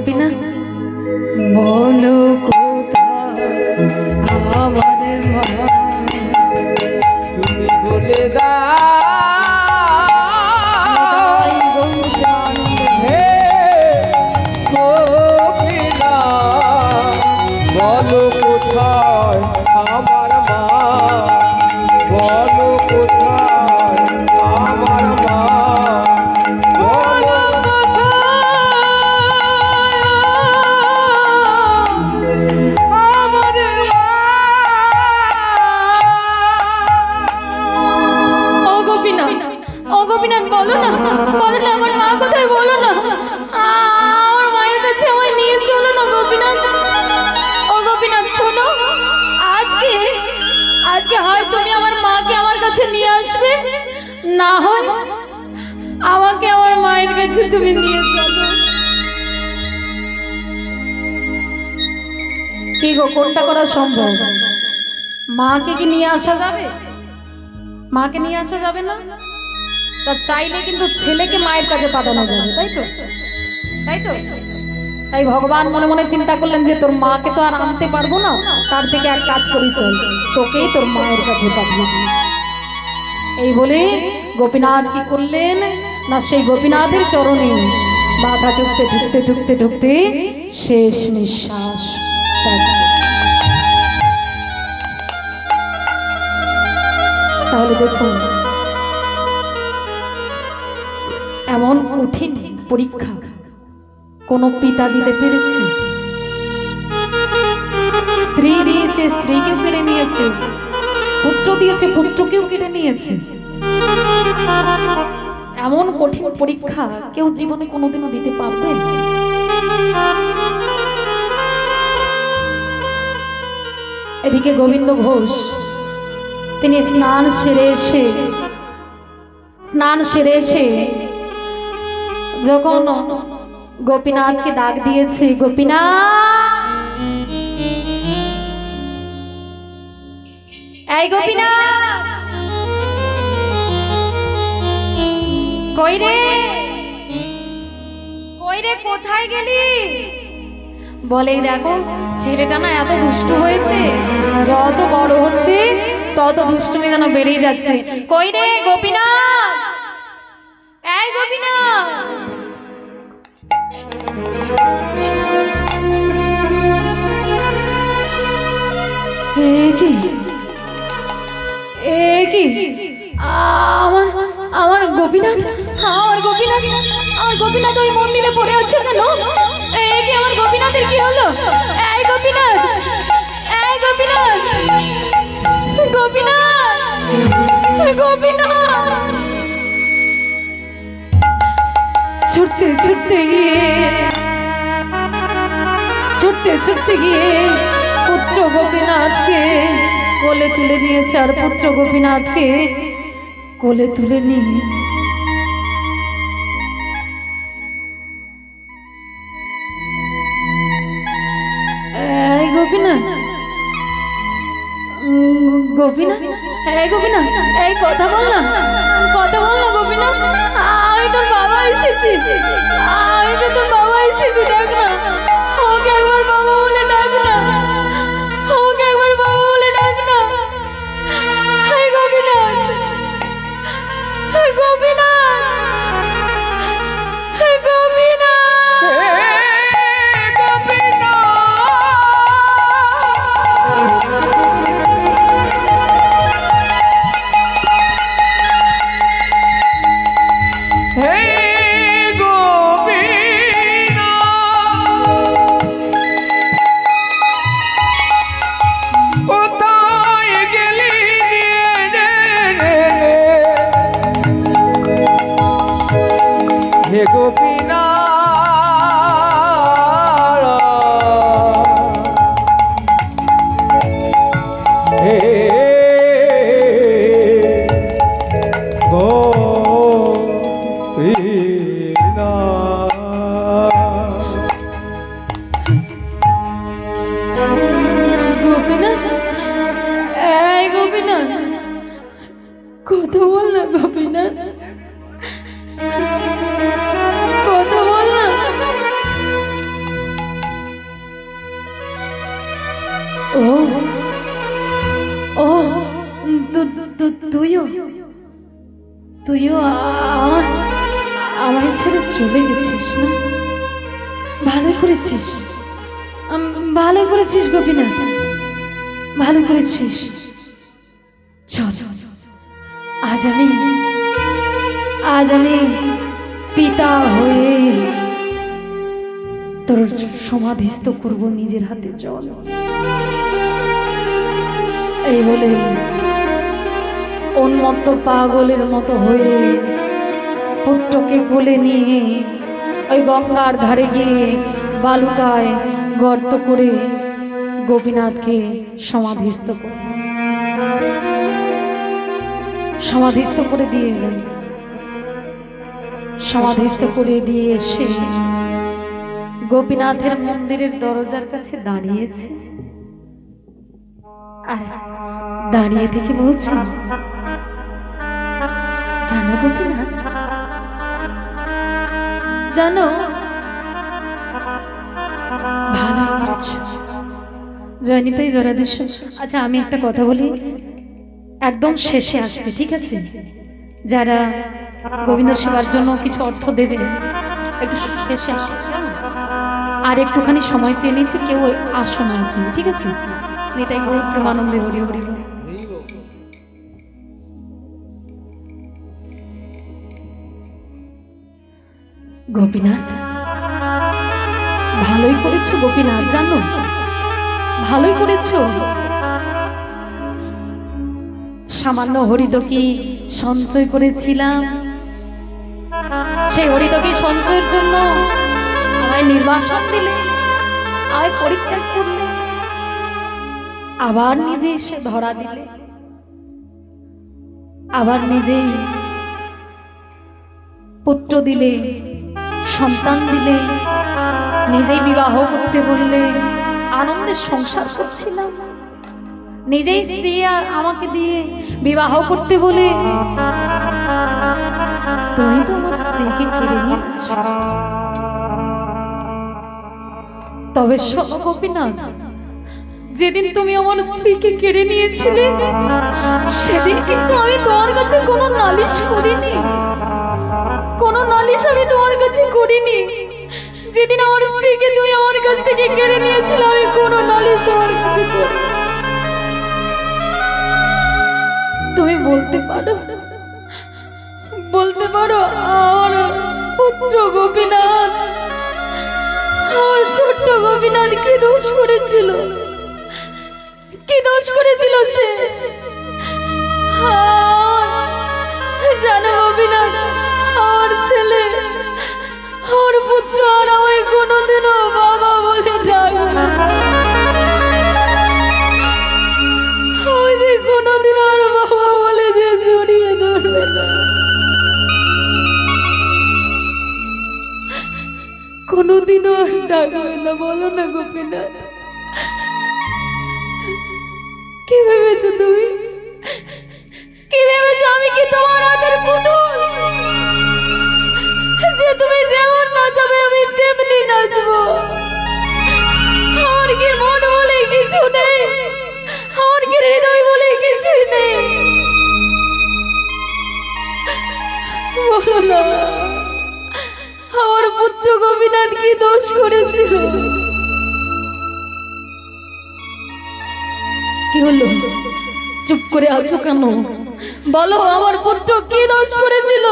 গোপীনাথ বলো কোথায় আমার মা? তুমি বলে দাও হে গোপীনাথ, বলো কোথায় আমার মা, বলো কোথায় আমার মা, বলো ও গোপীনাথ, ও গোপীনাথ বলো না, বলো না আমার মা কোথায়, বলো না। আমার মায়ের কাছে আমায় নিয়ে চলো না গোপীনাথ। ও গোপীনাথ শোনো, আজকে আজকে হয় তুমি আমার মাকে আমার কাছে নিয়ে আসবে, না হয় আমাকে আমার মায়ের কাছে তুমি নিয়ে চলো। কি গো, কোনটা করা সম্ভব? মাকে কি নিয়ে আসা যাবে? মাকে নিয়ে আসা যাবে না। তা চাইলে কিন্তু ছেলেকে মায়ের কাছে পাঠানো যাবে, তাই তো? তাই তো? তাই ভগবান মনে মনে চিন্তা করলেন যে তোর মাকে তো আর আনতে পারবো না, তার থেকে এক কাজ করি, চল তোকেই তোর মায়ের কাছে পাঠিয়ে দিই। এই বলে গোপীনাথ কি করলেন না, সেই গোপীনাথের চরণে মাথা ঢুকতে ঢুকতে ঢুকতে ঢুকতে শেষ নিঃশ্বাস ত্যাগ করলেন। তাহলে দেখুন, এমন কঠিন পরীক্ষা কোন পিতা দিতে পেরেছে? স্ত্রী দিয়েছে, স্ত্রীকেও কেড়ে নিয়েছে, পুত্র দিয়েছে, পুত্রকেও কেড়ে নিয়েছে। এমন কঠিন পরীক্ষা কেউ জীবনে কোনোদিনও দিতে পারবে? এদিকে গোবিন্দ ঘোষ তিনি স্নান সেরে এসে যখন গোপীনাথকে ডাক দিয়েছে, গোপীনাথ, এই গোপীনাথ, কই রে, কই রে, কোথায় গেলি? বলেই দেখো ছেলেটা না এত দুষ্টু হয়েছে, যত বড় হচ্ছে তত দুষ্টুমি যেন বেড়েই যাচ্ছে। কই রে গোপীনাথ, এই গোপীনাথ। আমার আমার গোপীনাথ, আমার গোপীনাথ, আমার গোপীনাথ ওই মন্দিরে পড়ে আছে কেন? কি আমার গোপীনাথের কি হলো? এই গোপীনাথ, এই গোপীনাথ, গোপীনাথ, গোপীনাথ। ছুটতে ছুটতে গিয়ে পুত্র গোপীনাথকে কোলে তুলে নিয়েছে, আর পুত্র গোপীনাথকে কোলে তুলে নিয়ে গোপীনাথ, গোপীনাথ, এই গোপীনাথ, এই কথা বল না, কথা বল না গোপীনাথ। আমি তোর বাবা এসেছি, আমি যে তোর বাবা এসেছি, দেখ না, ওকে একবার বাবা বলে ডাক না, ওকে একবার বাবা বলে ডাক না। এই গোপীনাথ, এই গোপীনাথ, এই গোপীনাথ। কথা বল না গোপীনাথ, কথা বল না। ও ও তুইও তুইও আমায় ছেড়ে চলে গেছিস না? ভালো করেছিস, ভালো করেছিস গোপীনাথ, ভালো করেছিস। চল, আজ আমি পিতা হয়ে তোর সমাধিস্থ করব নিজের হাতে। চল। এই বলে উন্মত্ত পাগলের মতো হয়ে পুত্রকে কোলে নিয়ে ওই গঙ্গার ধারে গিয়ে বালুকায় গর্ত করে গোপীনাথকে সমাধিস্থ করে দিয়ে এলেন। সমাধিস্থ করে দিয়ে এসে গোপীনাথের মন্দিরের দরজার কাছে দাঁড়িয়েছে, আর দাঁড়িয়ে থেকে বলছে, জানো গোপীনাথ, জানো, ভালো করেছ। জয়নিতাই জরাদেশ্বর। আচ্ছা, আমি একটা কথা বলি, একদম শেষে আসবে, ঠিক আছে? যারা গোবিন্দ সেবার জন্য কিছু অর্থ দেবে একটু শেষে আসবে, কেমন? আর একটুখানি সময় চেয়ে নিচ্ছি, কেউ আসো না এখন, ঠিক আছে? নিতাই গৌর প্রেমানন্দে হরি হরি বল। গোপীনাথ, ভালোই করেছো গোপীনাথ, জানো, ভালোই করেছো। সামান্য হরিদকি সঞ্চয় করেছিলাম, সেই হরিদকি সঞ্চয়ের জন্য আমায় নির্বাসন দিলে, আমায় পরিত্যাগ করলে, আবার নিজে এসে ধরা দিলে, আবার নিজেই পুত্র দিলে, সন্তান দিলে, নিজেই বিবাহ করতে বললে, আনন্দের সংসার করছিলাম, নিজেই স্ত্রী আমাকে দিয়ে বিবাহ করতে বলে তুমি তো আমার স্ত্রীকে কেড়ে নিয়েছ। তবে শোনো গোপীনাথ, যেদিন তুমি আমার স্ত্রীকে কেড়ে নিয়েছিলে সেদিন কিন্তু আমি তোমার কাছে কোনো নালিশ করিনি, কোনো নালিশ আমি তোমার কাছে করিনি। যেদিন আমার স্ত্রীকে তুমি আমার কাছ থেকে কেড়ে নিয়েছিলে আমি কোনো নালিশ তোমার কাছে করি। তুমি বলতে পারো আমার পুত্র গোপীনাথ, আমার ছোট্ট গোপীনাথ কি দোষ করেছিল, কি দোষ করেছিল সে? জানো গোপীনাথ, আমার ছেলে, আমার পুত্র আর আমায় কোনোদিনও বাবা বলে ডাকবে, কোনোদিন আর বাবা বলে যে জড়িয়ে ধরবে না, কোনোদিনও ডাকবে না। বলো না গোপীনাথ, কি ভেবেছো তুমি? কি ভেবেছো আমি কি তোমার হাতের পুতুল যে তুমি যেমন নাচাবে আমি তেমনি নাচবো? আমার কি মন বলে কিছু নেই, আমার কি হৃদয় বলে কিছুই নেই? বলো না, আমার পুত্র গোপীনাথ কি দোষ করেছিল? কি হলো, চুপ করে আছো কেন? বলো, আমার পুত্র কি দোষ করেছিল?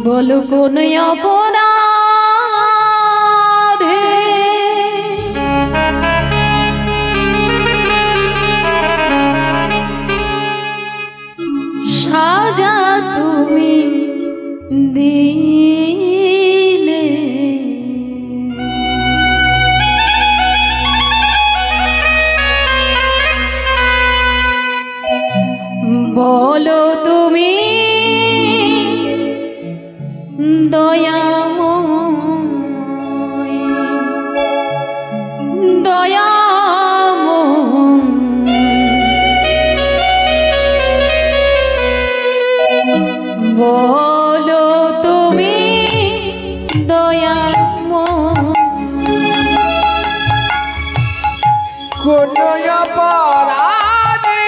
বলো, কোন অপরাধে সাজা তুমি দিলে? বলো তুমি দয়াময় কোন অপরাধী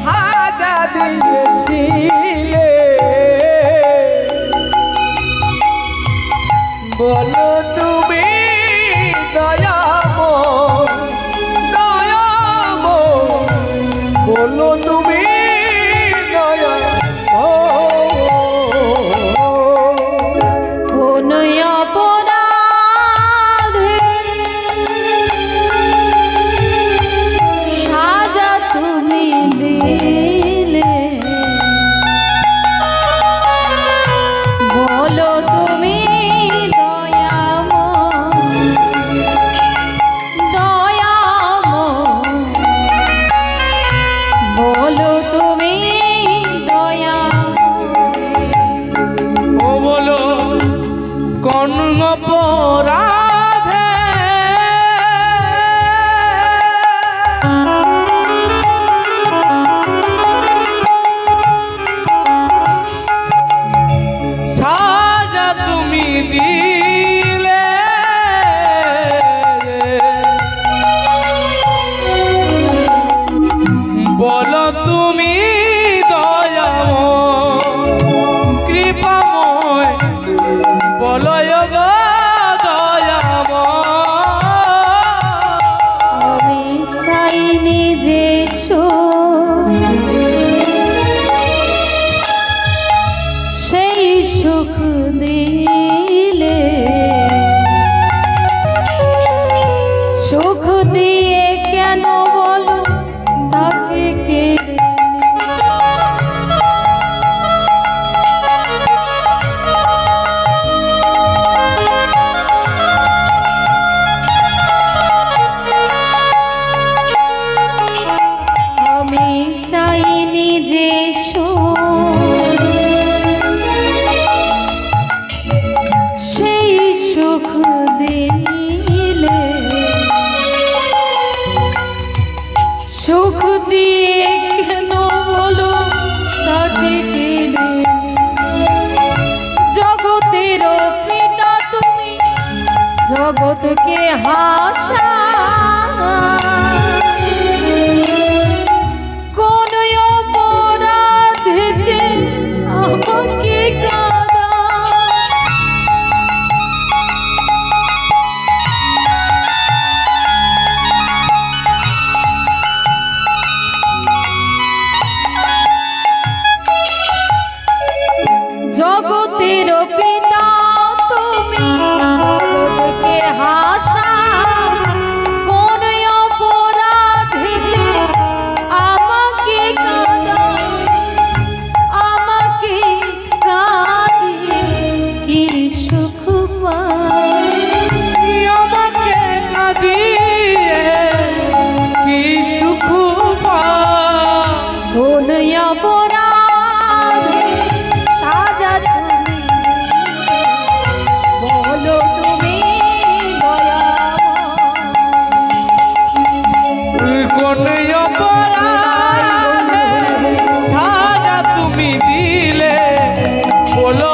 সাজা দিয়েছিলে বলো তুমি দয়াময় দয়াময় বলো তুমি কোন অপরাধে সাজা তুমি দিলে বলো তুমি দয়াময় দয়াময় বলো তুমি দয়াময় ও বলো কোন অপরাধে সাজা তুমি দিলে বলো তুমি দয়াময় কৃপাময় বলো গো দয়াময় আমি চাইনি যে সুখ, সেই সুখ দিলে সুখ দিয়ে কেন বলো তাকে কেড়ে আমি চাইনি যে সুখ, সেই সুখ দিলে সুখ দিয়ে কেন বলো তাকে কেড়ে জগতের পিতা তুমি জগৎকে হাসা কোন অপরাধেতে আমাকে কাঁদা জগতের পিতা তুমি জগৎকে হাসা কোন অপরাধেতে আমাকে কাঁদা আমাকে কাঁদিয়ে কি সুখ পাই আমাকে কাঁদিয়ে কি সুখ পাই কোন অপরাধে সাজা তুমি বলো তুমি দয়াময় কোন অপরাধে সাজা তুমি দিলে বলো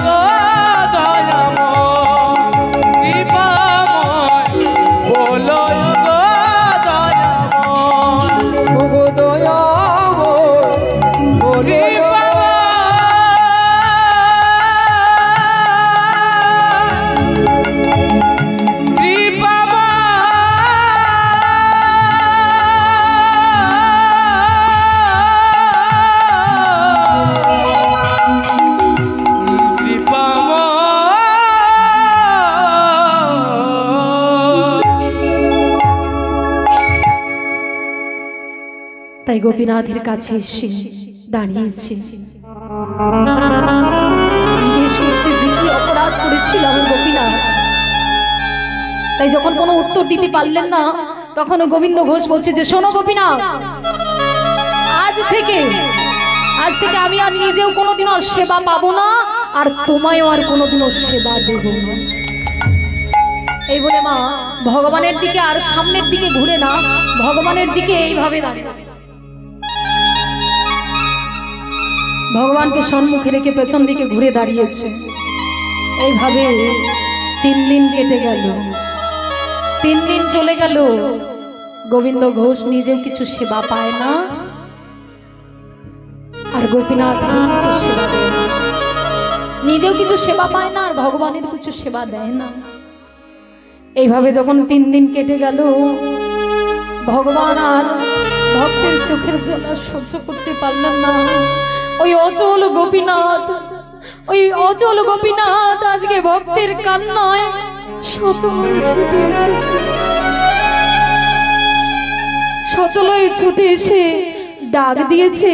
গো দয়াময় কৃপাময় বলো গো দয়াময় ওগো দয়াময় বলো তাই গোপীনাথের কাছে এসে দাঁড়িয়েছে, জিজ্ঞেস করছে যে কি অপরাধ করেছিল আমার গোপীনাথ। তাই যখন কোনো উত্তর দিতে পারলেন না তখন গোবিন্দ ঘোষ বলছে যে শোনো গোপীনাথ, আজ থেকে আমি আর নিজেও কোনোদিনও সেবা পাবো না, আর তোমায়ও আর কোনোদিনও সেবা দেব না। এই বলে মা ভগবানের দিকে আর সামনের দিকে ঘুরে না, ভগবানের দিকে এইভাবে দাঁড়িয়ে ভগবানকে সম্মুখে রেখে পেছন দিকে ঘুরে দাঁড়িয়েছে। এইভাবে 3 দিন কেটে গেল। 3 দিন চলে গেল, গোবিন্দ ঘোষ নিজেও কিছু সেবা পায় না, আর গোপীনাথ কিছু সেবা দেয় না। নিজেও কিছু সেবা পায় না, আর ভগবানের কিছু সেবা দেয় না। এইভাবে যখন 3 দিন কেটে গেল, ভগবান আর ভক্তের চোখের জল আর সহ্য করতে পারলেন না। ওই অচল গোপীনাথ আজকে ভক্তের কান্নায় সচল হয়ে ছুটে এসেছে। সচল হয়ে ছুটে এসে ডাক দিয়েছে,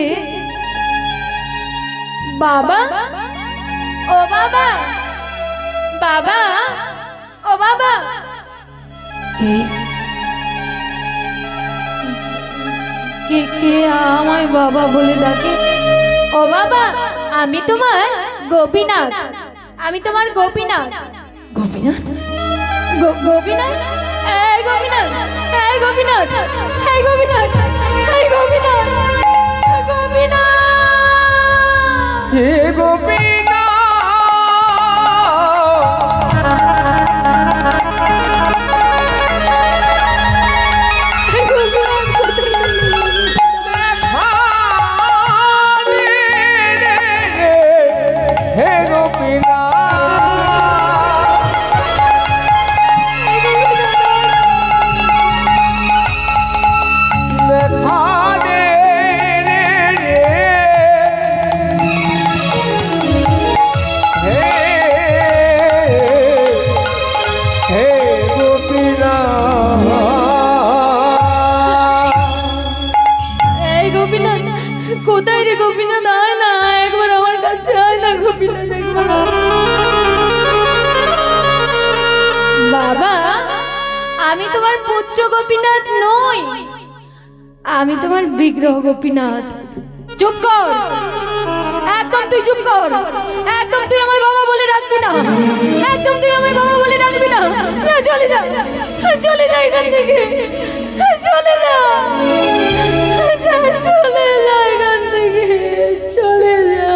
বাবা, ও বাবা, বাবা, ও বাবা। কে কে আমায় বাবা বলে ডাকে? ও বাবা, আমি তোমার গোপীনাথ, আমি তোমার গোপীনাথ। গোপীনাথ? গোপীনাথ? এই গোপীনাথ, এই গোপীনাথ, এই গোপীনাথ, এই গোপীনাথ, গোপীনাথ, হে গোপীনাথ, হে গোপীনাথ, দেখা দে রে হে হে গোপীনাথ। এই গোপীনাথ, কোথায় রে গোপীনাথ? আয় না, একবার আমার কাছে আয় না গোপীনাথ, একবার আয়। বাবা, আমি তোমার পুত্র গোপীনাথ নই, আমি তোমার বিগ্রহ গোপীনাথ। চুপ কর, একদম তুই চুপ কর, একদম তুই আমায় বাবা বলে ডাকবি না, একদম তুই আমায় বাবা বলে ডাকবি না। চলে যা, চলে যা এখান থেকে, চলে যা, চলে যা এখান থেকে, চলে যা।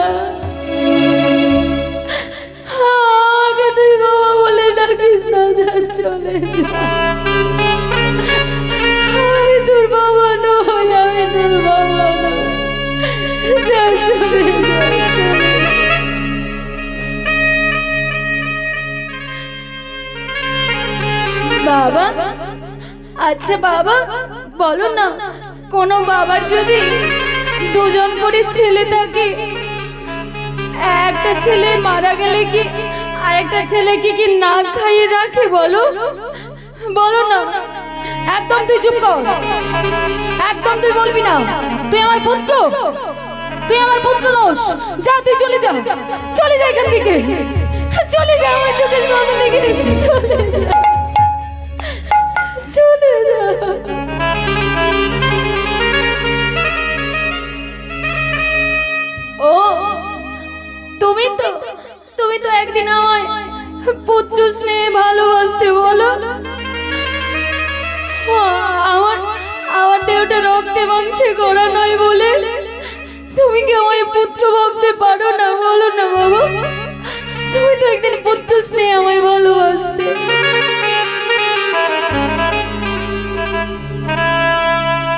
আমাকে তুই বাবা বলে ডাকিস না, চলে যা। আমি তোর বাবা নই, আমি তোর বাবা নই, যা, চলে যা, চলে যা। বাবা, আচ্ছা বাবা, বলো না, কোনো বাবার যদি 2জন করে ছেলে থাকে, একটা ছেলে মারা গেলে কি আরেকটা ছেলেকে কি না খাইয়ে রাখে? বলো, বলো না। একদম তুই চুপ কর, একদম তুই বলবি না। তুই আমার পুত্র, তুই আমার পুত্র নস। যা, তুই চলে যা, চলে যা এখান থেকে, চলে যা আমার চোখের সামনে থেকে, চলে যা, চলে যা। ও তুমি তো একদিন আমায় পুত্র স্নেহে ভালোবাসতে, বলো। আমার দেহটা রক্তে মাংসে গড়া নয় বলে তুমি কি আমায় পুত্র ভাবতে পারো না? বলো না বাবা, তুমি তো একদিন পুত্র স্নেহে আমায় ভালোবাসতে।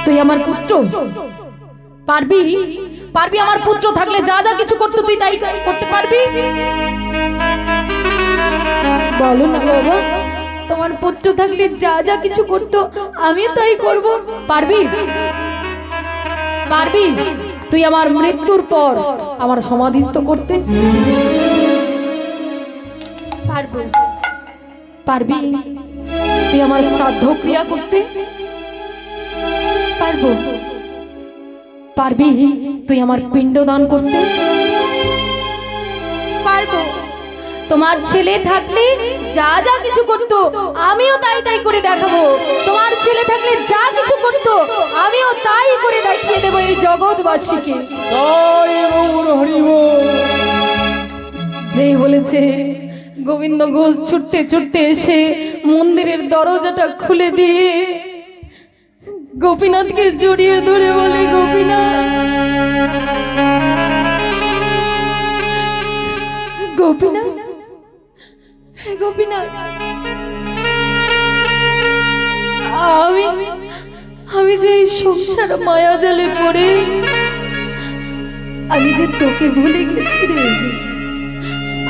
তুই আমার পুত্র, পারবি? পারবি আমার পুত্র থাকলে যা যা কিছু করতে তুই তাই করতে পারবি? বলো না বাবা, তোমার পুত্র থাকলে যা যা কিছু করতো আমি তাই করব। পারবি? পারবি তুই আমার মৃত্যুর পর আমার সমাধিস্থ করতে? পারবো। পারবি তুই আমার শ্রাদ্ধ ক্রিয়া করতে? পারবো। পারবি তুই আমার পিণ্ডদান করতে? পারবো। তোমার ছেলে থাকলে যা যা কিছু করতো আমিও তাই তাই করে দেখাবো। তোমার ছেলে থাকলে যা কিছু করতো আমিও তাই করে দেখিয়ে দেবো এই জগৎবাসীকে। যেই বলেছে গোবিন্দ ঘোষ ছুটতে ছুটতে এসে মন্দিরের দরজাটা খুলে দিয়ে গোপীনাথকে জড়িয়ে ধরে বলে, গোপীনাথ গোপীনাথ, আমি আমি যে এই সংসার মায়া জালে পড়ে আমি যে তোকে ভুলে গেছি রে,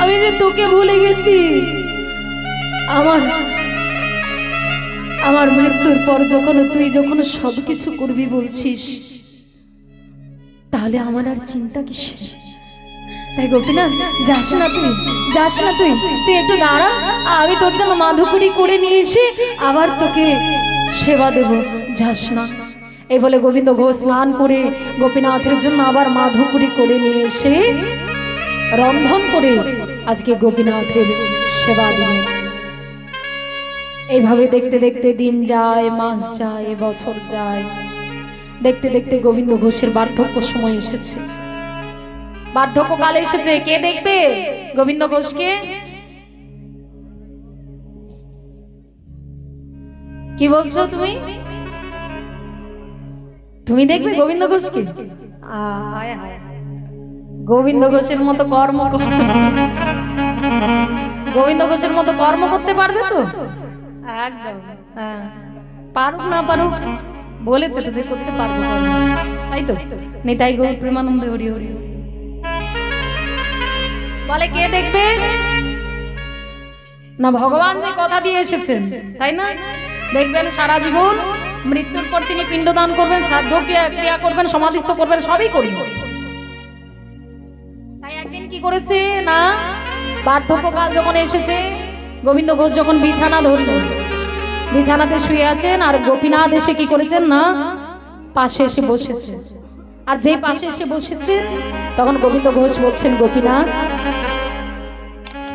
আমি যে তোকে ভুলে গেছি। আমার আমার মৃত্যুর পর তুই যখন সবকিছু করবি বলছিস, তাহলে আমার আর চিন্তা কিসের? তাই গোপীনাথ, যাস না তুই, যাস না তুই, তুই একটু দাঁড়া, আমি তোর জন্য মাধুকরী করে নিয়ে এসে আবার তোকে সেবা দেব, যাস না। এই বলে গোবিন্দ ঘোষ স্নান করে গোপীনাথের জন্য আবার মাধুকরী করে নিয়ে এসে রন্ধন করে আজকে গোপীনাথের সেবা দিলেন। এইভাবে দেখতে দেখতে দিন যায়, মাস যায়, বছর যায়, দেখতে দেখতে গোবিন্দ ঘোষের বার্ধক্য সময় এসেছে, বার্ধক্যকালে এসেছে। কে দেখবে গোবিন্দ ঘোষকে? কি বলছো তুমি? তুমি দেখবে গোবিন্দ ঘোষকে? আয় হায়, গোবিন্দ ঘোষের মতো কর্ম গোবিন্দ ঘোষের মতো কর্ম করতে পারবে তো? একদম, হ্যাঁ, পারুক না পারুক বলেছে তো যে করতে পারবো, তাই তো? নিতাই গৌর প্রেমানন্দে হরি হরি বলে। কে দেখবে না? ভগবান যে কথা দিয়ে এসেছেন, তাই না? দেখবেন সারা জীবন, মৃত্যুর পর তিনি পিণ্ডদান করবেন, শ্রাদ্ধ ক্রিয়া করবেন, সমাধিস্থ করবেন, সবই করবেন। তাই একদিন কি করেছে না, বার্ধক্যকাল যখন এসেছে, গোবিন্দ ঘোষ যখন বিছানা ধরলেন, বিছানাতে শুয়ে আছেন, আর গোপীনাথ এসে কি করেছেন না, পাশে এসে বসেছে। আর যে পাশে এসে বসেছে, তখন গোবিন্দ ঘোষ বলছেন, গোপীনাথ,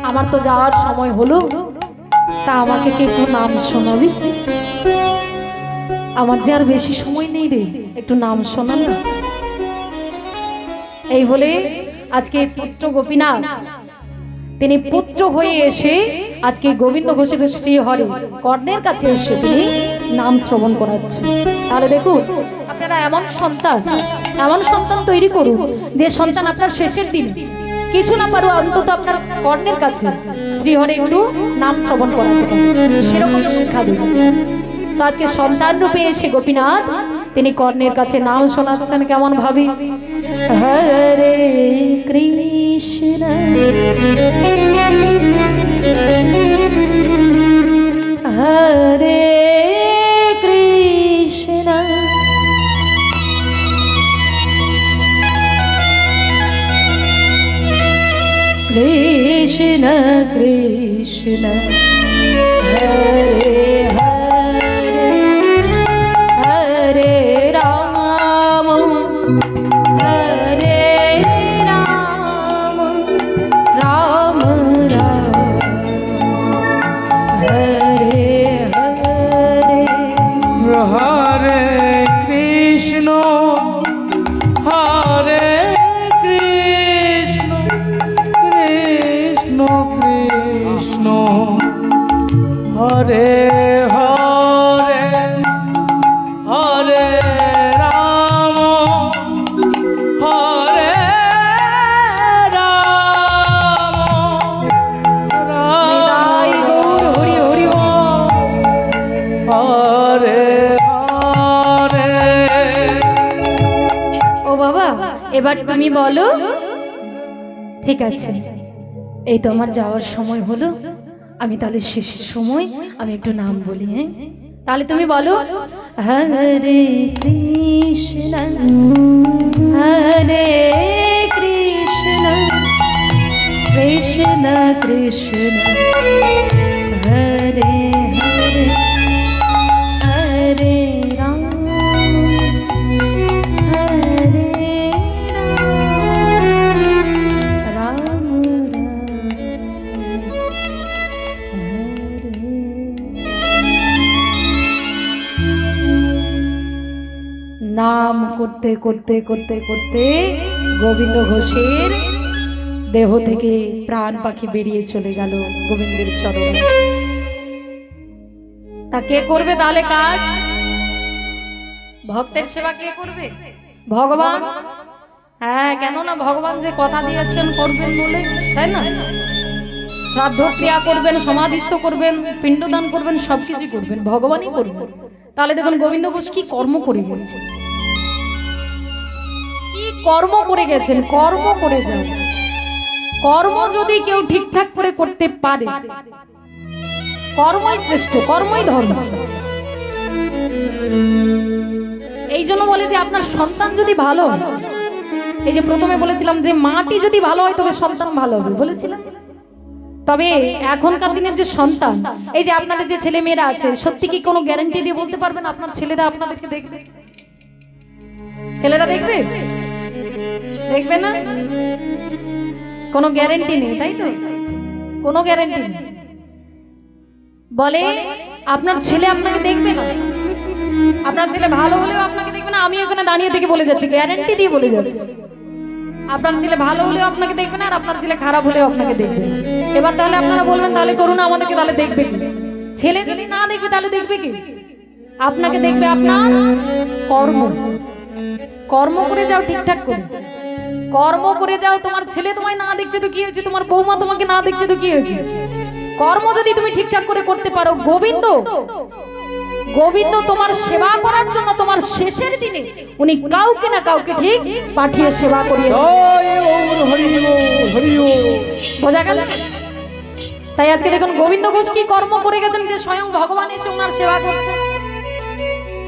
আমার তো যাওয়ার সময় হলো, তা আমাকে কি একটু নাম শোনাবি? আমার যে আর বেশি সময় নেই রে, একটু নাম শোনা না। এই বলে আজকে পুত্র গোপীনাথ তিনি পুত্র হয়ে এসে আজকে গোবিন্দ ঘোষের শ্রী হরি কর্ণের কাছে এসে তিনি নাম শ্রবণ করাচ্ছেন। তাহলে দেখুন, আপনারা এমন সন্তান তৈরি করুন, যে সন্তান আপনার শেষের দিন কিছু না পারো, অন্তত আপনার কর্ণের কাছে শ্রীহরি একটু নাম শ্রবণ করাতে পারে, সেরকম শিক্ষা দিন। তো আজকে সন্তান রূপে এসে গোপীনাথ তিনি কর্ণের কাছে নাম শোনাচ্ছেন। কেমন ভাবি? হরে কৃষ্ণ হরে কৃষ্ণ কৃষ্ণ কৃষ্ণ হরে হরে হরে রাম হরে রাম রাম রাম হরে হরে হরে কৃষ্ণ হরে কৃষ্ণ কৃষ্ণ কৃষ্ণ হরে হরে হরে রাম হরে রাম নিতাই গৌর হরি হরি বল। হরে হরে। ও বাবা, এবার তুমি বলো। ঠিক আছে, এই তো আমার যাওয়ার সময় হলো, আমি তাহলে শেষের সময় আমি একটু নাম বলি। হ্যাঁ, তাহলে তুমি বলো, হরে কৃষ্ণ হরে কৃষ্ণ কৃষ্ণ কৃষ্ণ হরে হরে হরে রাম হরে রাম রাম নাম করতে করতে করতে করতে গোবিন্দ ঘোষের দেহ থেকে প্রাণ পাখি বেরিয়ে চলে গেল গোবিন্দের চরণে। তা কে করবে তাহলে কাজ? ভক্তের সেবা কে করবে? ভগবান। হ্যাঁ, কেন না, ভগবান যে কথা দিয়েছেন করবেন বলে, তাই না? শ্রাদ্ধ ক্রিয়া করবেন, সমাধিস্থ করবেন, পিণ্ডদান করবেন, সবকিছু করবেন, ভগবানই করবেন। তাহলে দেখুন গোবিন্দ ঘোষ কি কর্ম করে গেছে, কি কর্ম করে গেছেন। কর্ম করে যান। কর্ম যদি কেউ ঠিকঠাক করে করতে পারে, কর্মই শ্রেষ্ঠ, কর্মই ধর্ম। এই জন্য বলে যে আপনার সন্তান যদি ভালো হয়, এই যে প্রথমে বলেছিলাম যে মাটি যদি ভালো হয় তবে সন্তান ভালো হবে বলেছিলাম। তবে এখনকার দিনের যে সন্তান, এই যে আপনাদের যে ছেলে মেয়েরা আছে, সত্যি কি কোনো গ্যারান্টি দিয়ে বলতে পারবেন আপনার ছেলেরা আপনাদেরকে দেখবে? ছেলেরা দেখবে? দেখবে না? কোনো গ্যারান্টি নেই, তাই তো? কোনো গ্যারান্টি নেই। বলে আপনার ছেলে আপনাকে দেখবে না, আপনার ছেলে ভালো হলেও আপনাকে দেখবে না। আমি এখানে দাঁড়িয়ে থেকে বলে যাচ্ছি, গ্যারান্টি দিয়ে বলে যাচ্ছি, আপনার ছেলে ভালো হলেও আপনাকে দেখবে না, আর আপনার ছেলে খারাপ হলেও আপনাকে দেখবে না। এবার তাহলে আপনারা বলবেন, তাহলে করুন আমাদেরকে, তাহলে দেখবে কি? ছেলে যদি না দেখবে তাহলে দেখবে কি? আপনাকে দেখবে আপনার কর্ম। কর্ম করে যাও ঠিকঠাক করে, কর্ম করে যাও। তোমার ছেলে তোমায় না দেখছে তো কি হয়েছে, তোমার বৌমা তোমাকে না দেখছে তো কি হয়েছে? কর্ম যদি তুমি ঠিকঠাক করে করতে পারো, গোবিন্দ গোবিন্দ তোমার সেবা করার জন্য তোমার শেষের দিনে উনি কাউকে না কাউকে ঠিক পাঠিয়ে সেবা করিয়ে বোঝা গেল? তাই আজকে দেখুন গোবিন্দ ঘোষ কি কর্ম করে গেছেন যে স্বয়ং ভগবান এসে ওনার সেবা করছেন।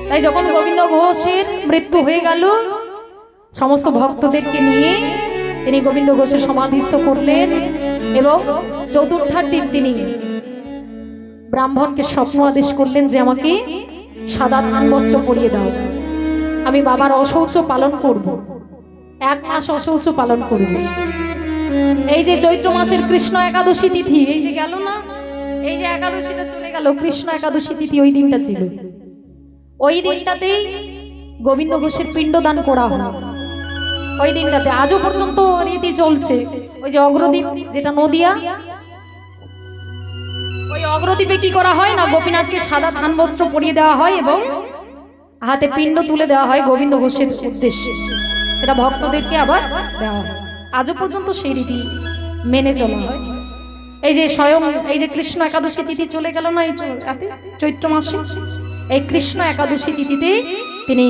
তাই যখন গোবিন্দ ঘোষের মৃত্যু হয়ে গেল, সমস্ত ভক্তদেরকে নিয়ে তিনি গোবিন্দ ঘোষের সমাধিস্থ করলেন এবং চতুর্থার দিন তিনি ব্রাহ্মণকে স্বপ্ন আদেশ করলেন যে আমাকে সাদা ধান বস্ত্র পরিয়ে দাও, আমি বাবার অশৌচ পালন করব, 1 মাস অশৌচ পালন করব। এই যে চৈত্র মাসের কৃষ্ণ একাদশী তিথি, এই যে গেল না, এই যে একাদশীটা চলে গেল, কৃষ্ণ একাদশী তিথি ওই দিনটা ছিল। ওই দিনটাতেই গোবিন্দ ঘোষের পিণ্ডদান করা হয়। ওই দিনটাতে আজও পর্যন্ত রীতি চলছে। ওই যে অগ্রদ্বীপ, যেটা নদিয়া, ওই অগ্রদ্বীপে কি করা হয় না, গোপীনাথকে সাদা ধান বস্ত্র পরিয়ে দেওয়া হয় এবং হাতে পিণ্ড তুলে দেওয়া হয় গোবিন্দ ঘোষের উদ্দেশ্যে। এটা ভক্তদেরকে আবার দেওয়া হয়। আজও পর্যন্ত সেই রীতি মেনে চলা হয়। এই যে স্বয়ং এই যে কৃষ্ণ একাদশী তিথি চলে গেল না, এই চৈত্র মাসে, এই কৃষ্ণ একাদশী তিথিতে তিনি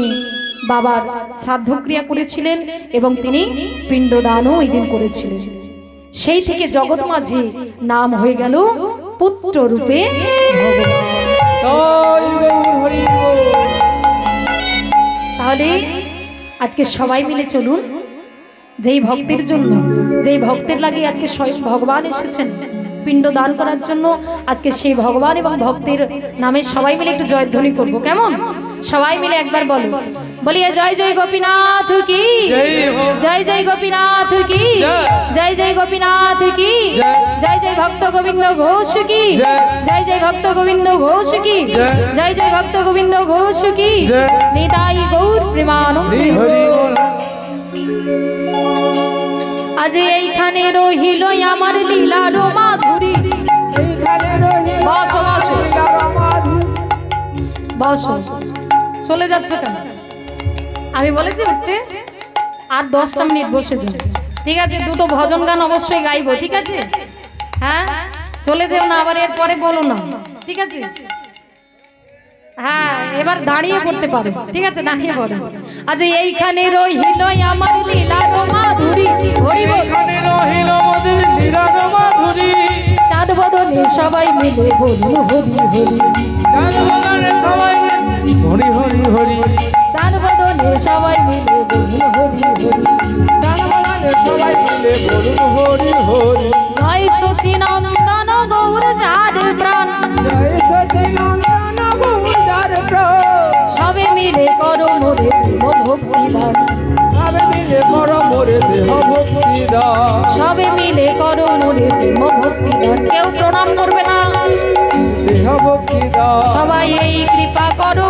বাবার শ্রাদ্ধক্রিয়া করেছিলেন এবং তিনি পিণ্ডদানও ওই দিন করেছিলেন। সেই থেকে জগৎ মাঝে নাম হয়ে গেল পুত্র রূপে তাহলে আজকে সবাই মিলে চলুন, যেই ভক্তের জন্য, যেই ভক্তের লাগে আজকে স্বয়ং ভগবান এসেছেন পিণ্ড দান করার জন্য, আজকে সেই ভগবান এবং ভক্তের নামে সবাই মিলে একটু জয়ধ্বনি করব। কেমন? সবাই মিলে একবার বলো, বলিয়ে জয় জয় গোপীনাথ কি, জয় জয় গোপীনাথ কি, জয় জয় গোপীনাথ কি, জয় জয় ভক্ত গোবিন্দ ঘোষ কি, জয় জয় ভক্ত গোবিন্দ ঘোষ কি, জয় জয় ভক্ত গোবিন্দ ঘোষ কি, নিতাই গৌর প্রেমানন্দে। আজ এইখানে রহিল আমার লীলার মাধুরী। বসো বসো বসো, চলে যাচ্ছে কেন? আমি বলেছি উঠতে, আর 10টা মিনিট বসে যাও, ঠিক আছে? দুটো ভজন গান অবশ্যই গাইবো, ঠিক আছে? হ্যাঁ, চলে যেও না আবার, এরপরে বলো না, ঠিক আছে? হ্যাঁ, এবার দাঁড়িয়ে পড়তে পারো, ঠিক আছে? দাঁড়িয়ে পড়ো। আজ এইখানে রহিল আমার লীলার মাধুরী, হরি বল, চাঁদ বদনে সবাই মিলে বলুন হরি হরি, চাঁদ বদনে সবাই হরি হরি হরি, চাঁদ বদনে সবাই মিলে বলুন হরি হরি, চাঁদ বদনে সবাই মিলে বলুন হরি হরি। জয় সচিনন্দন গৌর যার প্রাণ, জয় সচিনন্দন গৌর যার প্রাণ, সবে মিলে করো মোরে প্রেম ভক্তিদান, সবে মিলে করো মোরে দেহ ভক্তিদান, সবে মিলে করো মোরে প্রেম ভক্তিদান। কেউ প্রণাম করবে না, দেহ ভক্তিদান, সবাই এই কৃপা করো